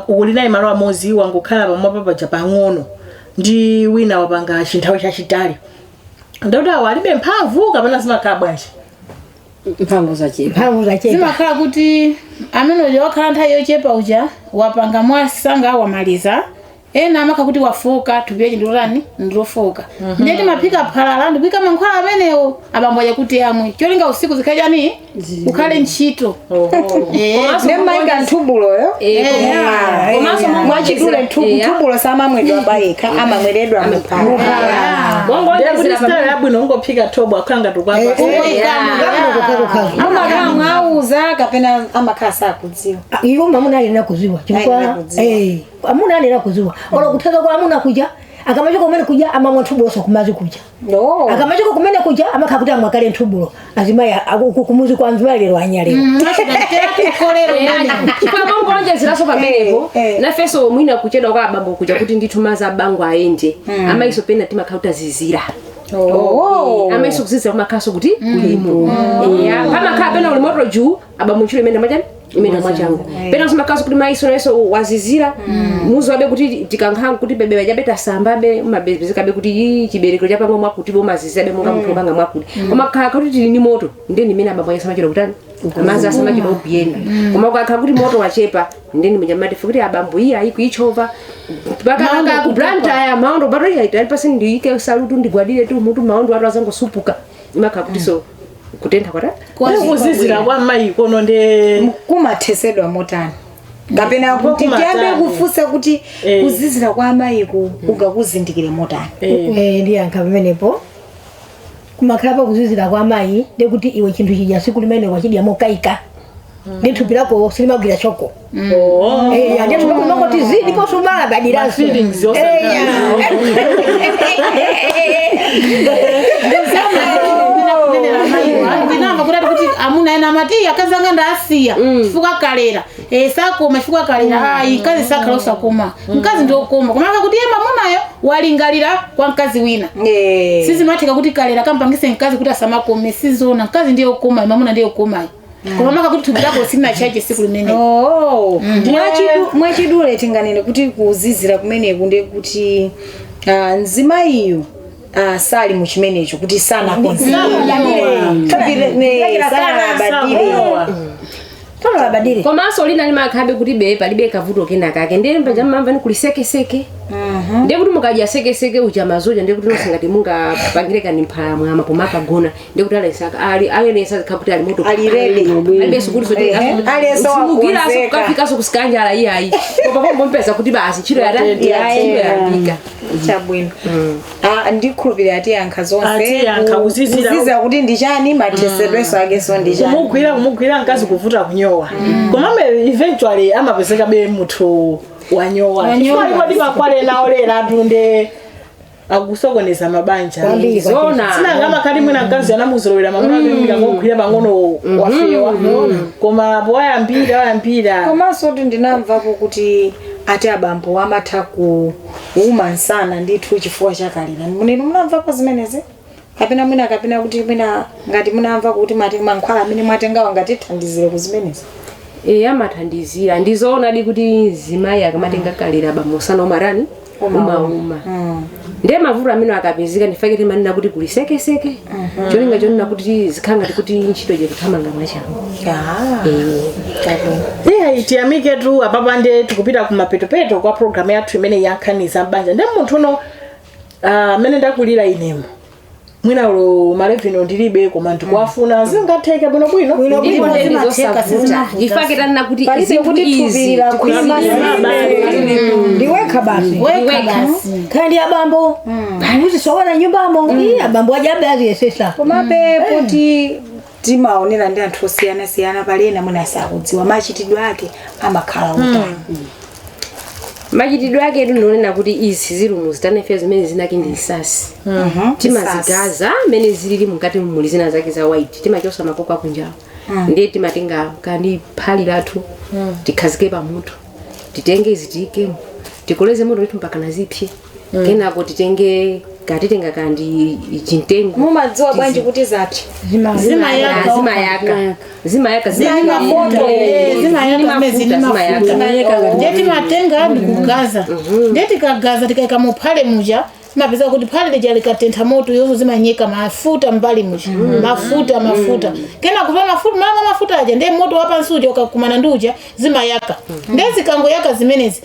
ulinaye malo amozi wangokhala pamwapa pa pang'ono ndi wina wapanga chinthawi chachitali ndauta walibe mphamvu kapena zimakhala bwanji mphamvu zachepa zimakhala kuti amene uja wakhala nthawi yochepa uja wapanga mwasanga wamaliza ena amaka kuti wafoka tubiye ndolani ndilofoka ndeti mapika phalala ndikuika mankhwala amenewo abambo aja kuti amwe cholinga usiku zikajani ukhale ntchito ndemainga ntubuloyo komanso mwachidule ntubulo samamwedwa bayeka amamweredwa muphala ndiyabudisitali yabwino ungophika thobo akhanga tukwapa amauza kapena amakhala sakudziwa iwo mamuna alina kuziwa chifukwa amuna alina kuziwa olo kuthaza kwa amuna kuja akamachoko kumene kuja amamwa tubulo so kumazi kuja akamachoko kumene kuja amakhala kuti amwakale ntubulo azimaya kumuzi kwa nzima lero anyalero pamongonjezeraso pamenepo nafeso mwina kuchedwa kwa abambo kuja kuti nditumaza bango aende amaiso pena timakhala zizira amaiso kuzizira kumakhaso kuti ulimo pamakhala pena ulimoto juu abambo nchilo imene majani imene mwachangu pena usimakhaso kuti maiso naiso wazizira muzo abe kuti tikankhangu kuti bebe jabeta sambabe mabezekabe kuti chibereko chapango mwakuti bomazizira be monga mphobanga mwakuti komakhala kuti tili ni moto ndeni imene abambo yasamachira kutani amazi asamachira ubiyenda komakhala kuti moto wachepa ndeni mjamati fukuti abambo iyi ayikuichova bakanga kubranda ya maondo bado yaitali pasi ndiike salutu ndigwadire tu mutu maondo watu azango supuka imakhala kuti so kutentha kwata kuzizira kwa mai kono nde kumathesedwa motani kapena kuti tiambe kufusa kuti kuzizira kwa mai kungakuzindikire motani ndi yankha pamenepo kumakhala kuzizira kwa mai ndekuti iwe chinthu chija siku limene wachidya mokaika ndithupi lako silimagwira choko ndiye tunakumanga kuti zidi posumala badiraso ndinamba kuti amuna ena mati akazanga ndasiya chifuka kalera sakoma chifuka kalera ayi kazi sakhala usakoma mkazi ndio koma komaka kuti yema munayo walingalira kwa mkazi wina sisi matika kuti kalera kampangise mkazi kuti asamakome sizona mkazi ndio koma mamuna ndio koma komaka kuti tubirako sina chaje siku limene mwachidule tinganene kuti kuzizira kumene kunde kuti nzima iyo sali muchimenecho kuti sana badile komanso lina limakhabe kuti be palibe kavuto kena kake ndene mpanja mamva ni kulisekeseke ndiye kuti mukaja sekeseke uja mazoja ndiye kuti nosingati munga pangireka ni mphala mwama pomaka gona ndiye kuti alesaka ayenesa kaputi ali moto alibe sukulu sote aliyesokugira sokafika sokusikanja ala iyayi papa bompeza kuti basi chiro yadika chabwino ndikhulupirira ati yankha zonse kuzizira kuti ndichani mathesedweso ake so ndichani kumugwira nkazi kuvuta kunyowa komabe eventually amapezeka be muthu wanyowa chifukwa ndimakwale nawo lera atunde akusokoneza mabanja zona sina ngama kali mwina nkazi anamuzolowera mamuna bimira ngogwira pang'ono wafewa koma wayambira komanso ndinamvapo kuti ati abambo amatha kuuma sana ndithu chifukwa chakalira munene munamvapo zimenezi kapena mwina kapena kuti mwina ngati munamva kuti mankhwala amene mwatengawa ngati thandizire kuzimenezi amathandizira ndizoona di kuti zimayi akamatenga kalira abambo sana umarani uma ndiye mavuto amene akapezeka ndifake manena kuti kulisekeseke cholinga chonena kuti zikhanga kuti ntchito jetuthamanga mwachangu tiyamike tu apapa nde tikupita kumapetopeto kwa programu yathu imene yankhaniza mbanja ndi munthu uno amene ndakulira inemo mwina ulo marevino ndilibe koma ndikuwafuna zingatheke bwinobwino ndifake tanena kuti tubirira ndiwekha basi kandi abambo uzisowana nyumbamo abambo ajabe aziyesesa komabe kuti timaonera ndi anthu osiyana-siyana palena mwina sakudziwa machitidwe ake amakhala utani machitidwe ake ndinonena kuti izi zilumu zitanefe zimene zinaki ndi isasi timazigaza mene zilili mukati muli zina zake za white timachosa makoko akunjawo ndiye timatenga kandi phali lathu tikhazike pamutu titenge zitike tikoleze moto litu mpaka nazipye kenako titenge katitenga kandi chintengo mumadziwa bwanji kuti zati zimayaka ndeti matenga ndikugaza ndeti kagaza tikaika muphale muja mapeza kuti phale lija likatentha moto yozo zimanyeka mafuta mbali muja mafuta kena kuva mafuta aja ndiye moto wapansi uja ukakumana nduja zimayaka ndezi kango yaka zimenezi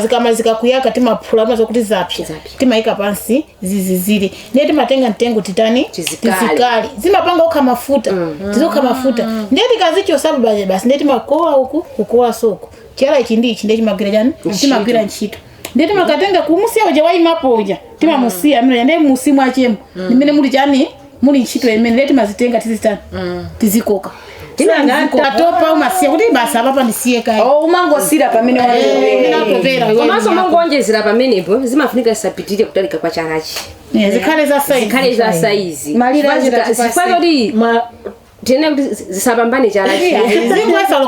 zikamalizika kuyaka timaphula mazo kuti zapya timaika pansi zizizili ndiye timatenga mtengo titani tizikali zimapanga ukha mafuta tizokha mafuta ndiye tikazicho sabu basi ndiye timakoa huku kukoa soko chera ichi ndichi ndiye timagwira jani timagwira ntchito ndeti makatenga kumusia uja waimapoja timamusia mire ndiye musimu achemu nimene muli chani muli ntchito imene ndeti mazitenga tizitani tizikoka topa umasia kuti basa apa ndisiye kai umangosira pamene ndinatopera komanso mangonjezera pamenepo zimafunika zisapitire kutalika kwa charachi zikhale za saizi malira zifanya kuti tene kuti zisapambane charachi zingwesa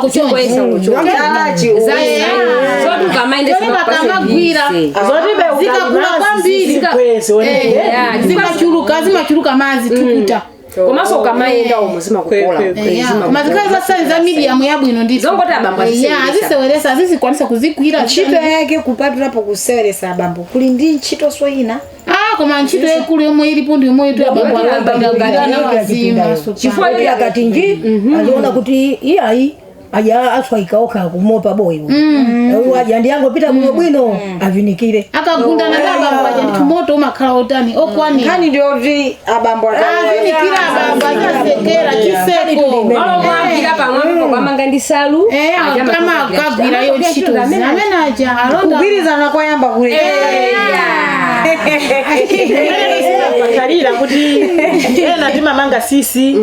zimachuluka mazi tukuta komanso ukamaenda umo zimakukola mazikhala za size za medium yabwino ndito zongoti abambo aziseweresa azikwanisa kuzigwira ntchito yake kupatulapo kuseweresa abambo kuli ndi ntchito soyina koma ntchito ekulu yomwe ilipo ndi yomwe yetu abambo chifukwa kuti akati nji aliona kuti iyayi aja aswaikaoka kumopa boyo aja ndiyango pita kuno bwino avinikire akagunda na abambo aja ndi moto umakhala otani okwani kani ndio kuti abambo avinikira abambo asekera chiseko malomwakira pamwe kwa mangandisalu kama akagwira yo ntchito amene aja alonda kugwirizana koyamba kule kalira kuti ena timamanga sisi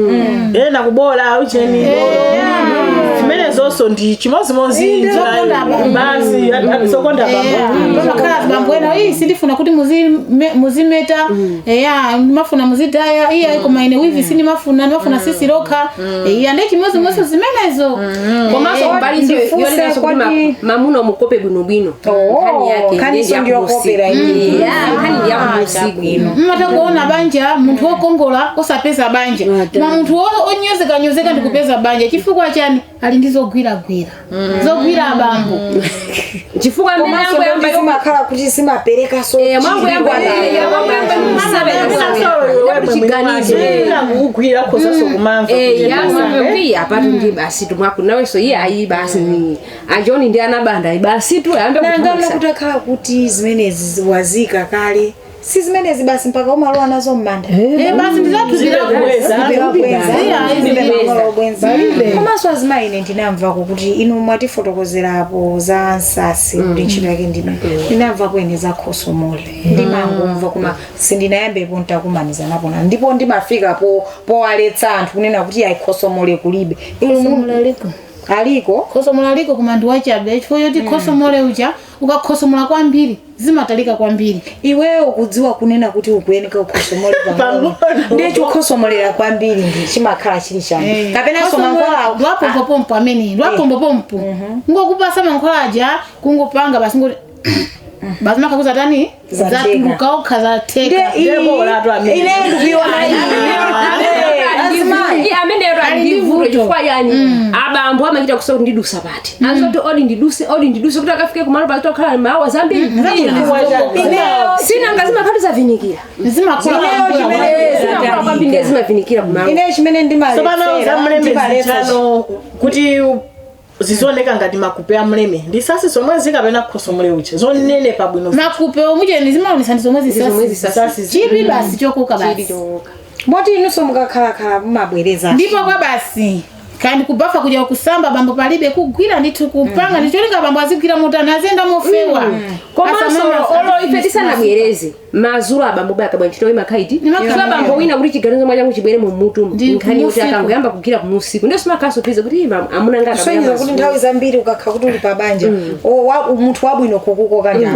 ena kubola ucheni zimene zonso ndi chimozimozi basi sokonda bambo ena iyi sindifuna kuti muzimeta mafuna muzidaya iya koma ine wivi sindimafuna sisi lokha iya ndi chimozimozi zimenezo komanso mbalizo yonena kuti mamuno mukope bwinobwino kani yake kani ndio kopera iyi kani ya musiku matakuona banja munthu wokongola osapeza banja ma munthu onyozeka ndikupeza banja chifukwa chani ali ndizogwira zogwira abambo chifukwa mambo yamba yomakhala kuti simapereka so mambo yamba chiganizo kugwira kozaso kumamva apatu ndi basi tumwaku naweso iye ayi basi ni ajoni ndi anabanda basi tu ayambe kutamisa kutakhala kuti zimenezi wazika kale si zimenezi basi mpaka umalowa nazo mmanda basi ndizatuzira komanso azimaine ndinamvako kuti inu mwatifotokozerapo za nsasi kuti ntchito yake ndinamva kwene za khosomole ndimangomva koma sindinayambepo ntakumaniza na ndipo ndimafika powaletsa anthu kunena kuti ayi khosomole kulibe aliko khosomole aliko koma ndi wachabe chifukwa choti khosomole uja ukakhosomola kwambiri zimatalika kwambiri iwewe ukudziwa kunena kuti ukuyeneka ukhosomole pang'ono ndicho khosomolera kwambiri ndi chimakhala chili chani kapena somankola lwapompopompo amene lwapompopompo ngokupasa mankola aja kungopanga basi ngoti basi makakuza tani zatuluka ukazateka ndebola tu amene ine ndiona amene randivuto chifukwa yani abambo amachita kusoka ndidusa pati azoti odi ndiduse kuti akafike kumalo pa tokhala mawa zambiri sina ngazima khatu zavinikira zimavinikira kumalo ine chimene ndimaletsera kuti zizoneka ngati makupe amleme ndisasi somwe zikapena khosomole uche zonene pabwino makupe omuje ndizimaonesa ndizomwe zisasi chibi basi chokuka basi moti inuso mukakhalakhala mumabwereza ndipo kwa basi kandi kubafa kuja kusamba bambo palibe kugwira nditu kupanga ndicholinga bambo azigwira mutana azenda mofewa komanso olo ife tisanabwereze mazulu abambo baka bwanchito makaiti kwa bambo wina kuti chiganizo mwaja kuchibwere mu mutu nkhani kuti akanguyamba kugira ku musiku ndio simakaso piza kuti amuna ngaka soyiza kuti nthawi zambiri ukakha kuti uli pabanja munthu wabwino kukuko kanja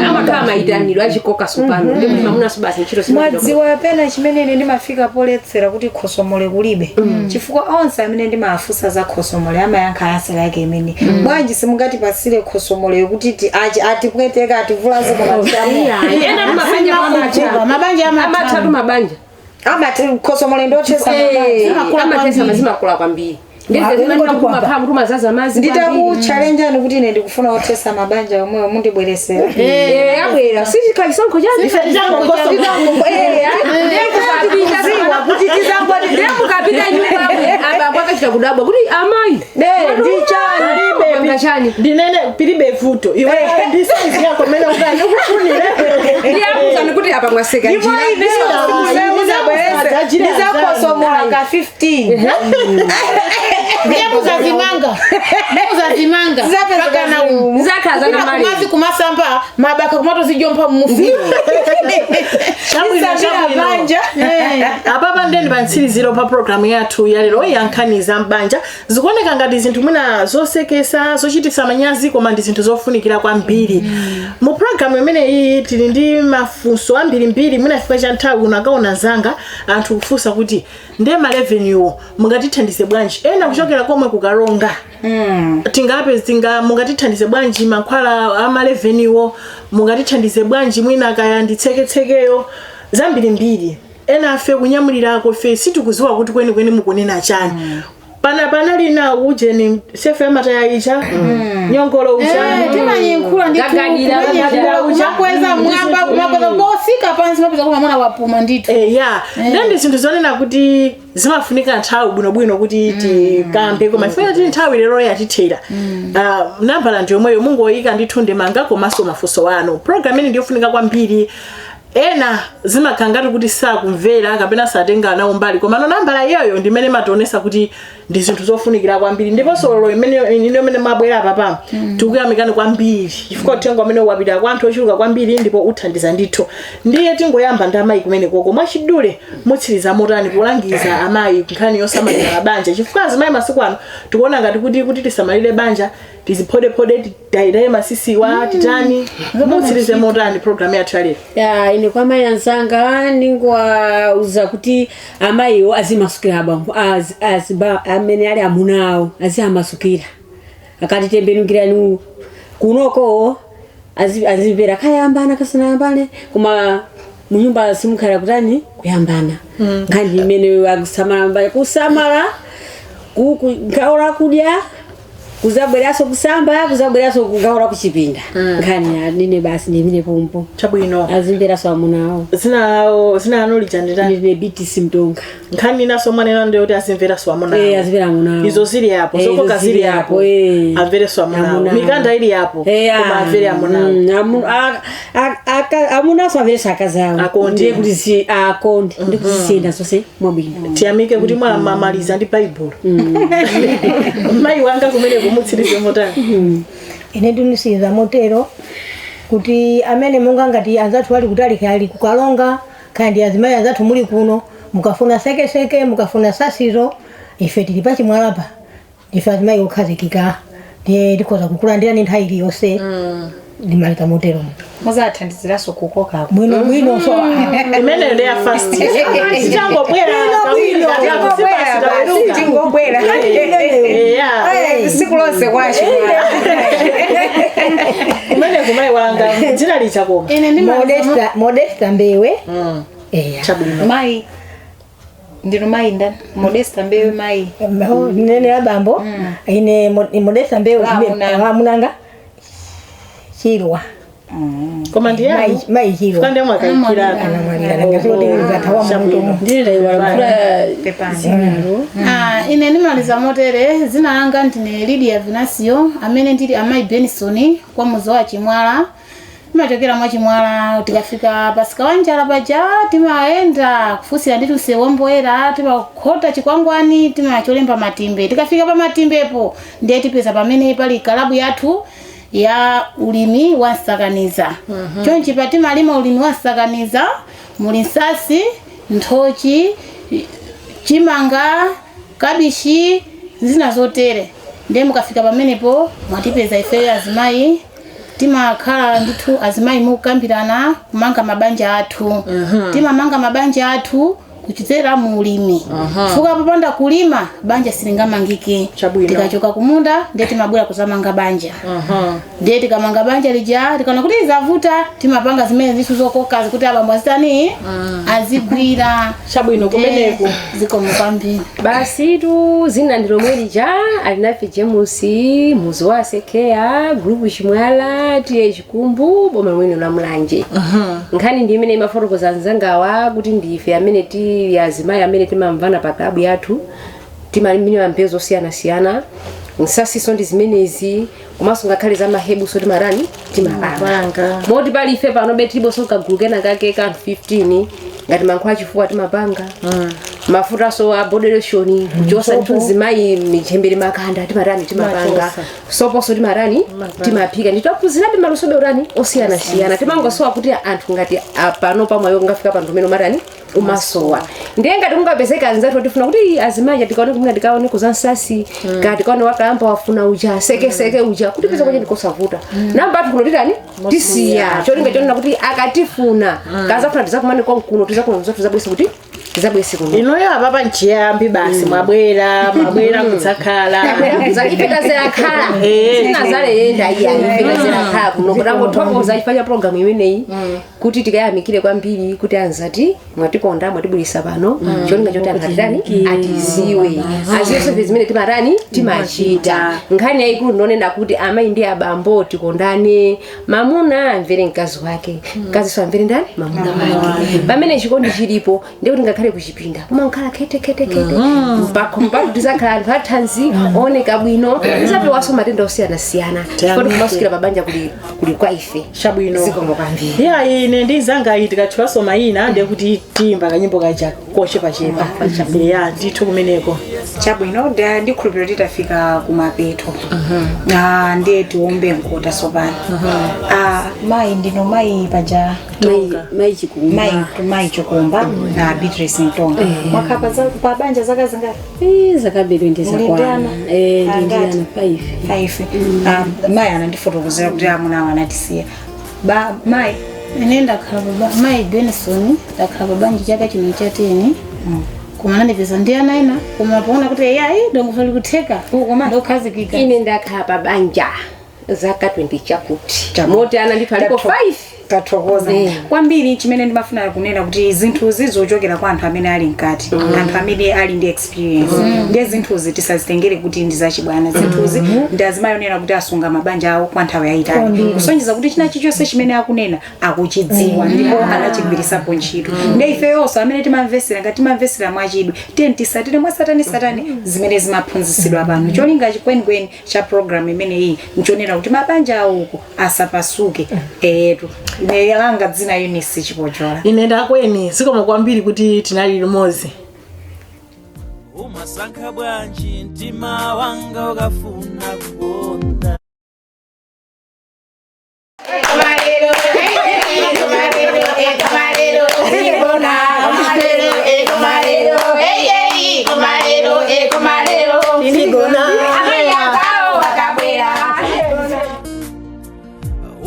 amakama itaniro achikoka supano ndi kuti mamuna subasi nchito simakaso mwadziwa pena chimene ine ndimafika poletsera kuti khosomole kulibe chifukwa onse amene ndimafusa za khosomole amayankha yasera yake imene bwanji simungati pasire khosomole kuti atipweteka ativulaze mabanja amati khosomole ndothesa amatesa mazima kula kwambiri nditakuchallenge kuti ine ndikufuna othesa mabanja omwe mundibweresera abwera sichikalisonko ndemukapita nyumba abambo akachita kudabwa kuti amayi ndichani ndinene pilibe vuto iwe ndisizi yako mene ukani ukufunire ndiyakuza kuti apa mwaseka njira ndizakosomola ka 15 muzazimanga zakaza na mali kumazi kumasamba mabaka kumato zijompa mmufi banja ababa ndeni bantsiriziro pa program yathu ya lero yankhaniza mbanja zikuoneka ngati zinthu mwina zosekesa zochititsa manyazi koma ndi zinthu zofunikira kwambiri mu program imene iyi tili ndi mafunso ambirimbiri mwina chifukwa cha nthawi unakaona zanga anthu kufunsa kuti ndema revenue mungatithandize bwanji ena kuchokera komwe kukalonga mungatithandize bwanji mankhwala ama revenue mungatithandize bwanji mwina kaya nditseketsekeyo zambirimbiri ena afe kunyamulirako fe situkuziwa kuti kweni mukunena chani panali na ujeni sefe amataya icha nyongolo ucha timanyinkula nditugaganira uchakweza mwamba kumakweza bosika pansi mapeza kuma mwana wapuma nditu ndi zinthu zonena kuti zimafunika nthawi bwinobwino kuti tikambe koma ifuna tili nthawi lero yatithera nambala ndiyomweyo mungoyika ndithu ndemanga komanso mafunso wanu program ini ndiyofunika kwambiri ena zimakangati kuti sakumvera kapena satenga nawo mbali koma nambala iyoyo ndimene matonesa kuti ndi zinthu zofunikira kwambiri ndipo solo imene mabwera papa tikuyamikani kwambiri chifukwa tengo amene wapita kwa anthu ochuluka kwambiri ndipo uthandiza ndithu ndiye tingoyamba ndi amayi kumene koko mwachidule mutsiriza motani kulangiza amayi nkhani yosamalira banja chifukwa azimayi masiku ano tikuona ngati kuti tisamalire banja tiziphode tidayidaye masisiwa titani mutsirize motani program yathu ya lero ine kwa amayi anzanga ndingwauza kuti amayiwo azimasukira abambo amene ali amunawo azimasukira akatitembenukirani kunoko azimvera kayambana kasanayambane koma munyumba simukhala kutani kuyambana nkhani imene akusamala kusamala kugaula kudya kuzabweraso kusamba kuzabweraso kugaula kuchipinda nkhani nine basi ndimine pompo chabwino azimveraso amunawo zina anolichandira ndine BTC mtonga nkhani naso mwana ndio kuti azimveraso amunawo azimvera amunawo izo zili hapo sokoka zili hapo amvereso amunawo mikanda ili hapo koma amvere amunawo amunaso amvereso akazawo ndiye kuti si akonde ndikuzisinda sose mwabwino tiyamike kuti mwamaliza ndi Bible mai wanga kumene kumutsirize motani ine ndinisiza motero kuti amene monga ngati anzathu ali kutalika ali kukalonga kandi azimayi anzathu muli kuno mukafuna sekeseke mukafuna sasizo ife tili pa chimwalapa ife azimayi okhazikika ndiye tikoza kukulandira ni nthawi iliyonse ndimalika motero muzathandiziraso kukoka bwino so imene ndi ya fast sichangobwera tingobwera siku lonse kwashi kumene kumayi wanga dzina lichakoma Modesta Mbewe chabwino mai ndino mai ndani Modesta Mbewe mai nene abambo ine Modesta Mbewe munanga chirwa koma ndiye mai chirwa kandi mwakaikira kana mwalira ngazotengeza tawa muntu ndile wala ine nimaliza motere zina langa ndine Lydia Venasio amene ndili amayi Benson kwa muzo wa Chimwala timachokera mwachimwala tikafika pasika wanjala paja timaenda kufusira nditu sewomboera timakhota chikwangwani timacholemba matimbe tikafika pa matimbepo ndiye tipeza pamene pali kalabu yathu ya ulimi wa nsakaniza chonchi patimalima ulimi wa nsakaniza muli nsasi nthochi chimanga kabishi zina zotere ndiye mukafika pamenepo mwatipeza ife azimayi timakhala ndithu azimayi mukambirana kumanga mabanja athu timamanga mabanja athu kuchizera mu ulimi fuka popanda kulima banja silingamangike tikachoka kumunda ndiye timabwera kuzamanga banja ndiye tikamanga banja lija tikana kuti zavuta timapanga zimene zisu zokoka zikuti abambo azitani azigwira chabwino kumeneko ziko mkwambiri basi tu zina ndilo mwelija alinafe jemusi muzowa sekea grupu chimwala tiye chikumbu boma mwini la mlanje nkhani ndi imene imafotokoza nzangawa kuti ndife amene ti azimayi amene timamvana pa klabu yathu timalimira mpezo siyana nsasi so ndi zimenezi komanso ngakhale za mahebu so timarani timapanga moti pali ife pano betibo so kagulukena kake ka 15 ngati mankhwa chifuwa timapanga mafuta so a body lotion kuchosa nzimayi michembere makanda timarani timapanga sopo so timarani timaphika nditapuzirabe malusobe urani osiyana timanga so akuti anthu ngati apano pamwe ngafika pano meno marani umasowa ndiye ngati mungapezeka nzathu tifuna kuti azimayi tikaone kumwe tikaone kuzansasi ngati kaone wakalamba wafuna uja seke uja kuti peza kwaje ndikosavuta namba athu kunotitani tisiya cholinga chonena kuti akatifuna kazafuna tizakumane kwa mkuno tizakuno nzathu zabwese kuti zabwese kuno inoyo apapa nchiyambi basi mwabwera kudzakhala ipetazera khala sinazale yenda iya ipetazera khala kuno kutango thokoza ifanya program imeneyi kuti tikayamikire kwambiri kuti anzati mwatikonda mwatibulisa pano cholinga choti angatirani atiziwe aziyonse zimene timarani timachita nkhani yayikulu ndonena kuti amayi ndi abambo tikondane mamuna amvere mkazi wake mkazi so amvere ndani mamuna wake pamene chikondi chilipo ndiye kuti ngakhale kuchipinda kumakhala kete mpako tizakhala anthu athanzi oneka bwino tizapewaso matenda osiyana kuti kumasukira pabanja kuli kwa ife chabwino zikomo kwambiri ya ine ndizanga tikathiwaso mayina ndiye kuti timba kanyimbo kaja kochepa ya ndithu kumeneko chabwino ndikhulupirira titafika kumapeto ndiye tiombe mkota sopano mayi ndino mayi paja mayi chikumba na Beatrice Ntonga mwakapa za pabanja zaka zingati zakabiri ndizakwana ndiana 5 mayi anandifotokozera kuti amuna wanatisiya mayi ine ndakhala baba mayi Benson ndakhala babanja chaka chino cha 10 kumana ndipeza ndiyana ina koma paona kuti yayi ndongofali kutheka ndokhazikika ine ndakhala babanja zaka 20 chakuti moti ana ndifaliko 5 tathokoza kwambiri chimene ndimafuna kunena kuti zinthu zizochokera kwa anthu amene ali mkati anthu amene ali ndi experience ndiye zinthuzi tisazitengere kuti ndi zachibwana zinthuzi ndi azimayonera kuti asunga mabanja awo kwa nthawi yayitali kusonyeza kuti china chilichonse chimene akunena akuchidziwa ndipo anachigwirisapo ntchito ndiye ifeyonso amene timamvesera ngati timamvesera mwachidwe tiye tisatire mwa satani zimene zimaphunzisidwa pano cholinga chikwenikweni cha program imene iyi nchonena kuti mabanja awoko asapasuke ine langa dzina Eunice Chipojola ine ndakweni zikomo kwambiri kuti tinali limodzi umasankha bwanji mtima wanga ukafuna kukonda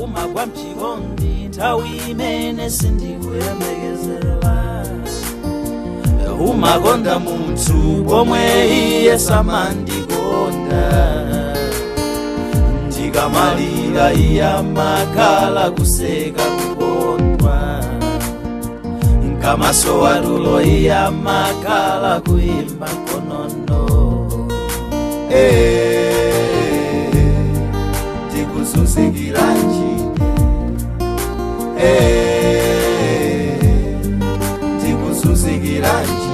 umagwa mchikondi nthawi imene sindikuyemekezera umakonda munthu pomwe iye samandikonda ndikamalira iye amakhala kuseka kukondwa nkamaso watulo iye amakhala kuimba konono ndikuzuzikiranji ndikuzuzikiranji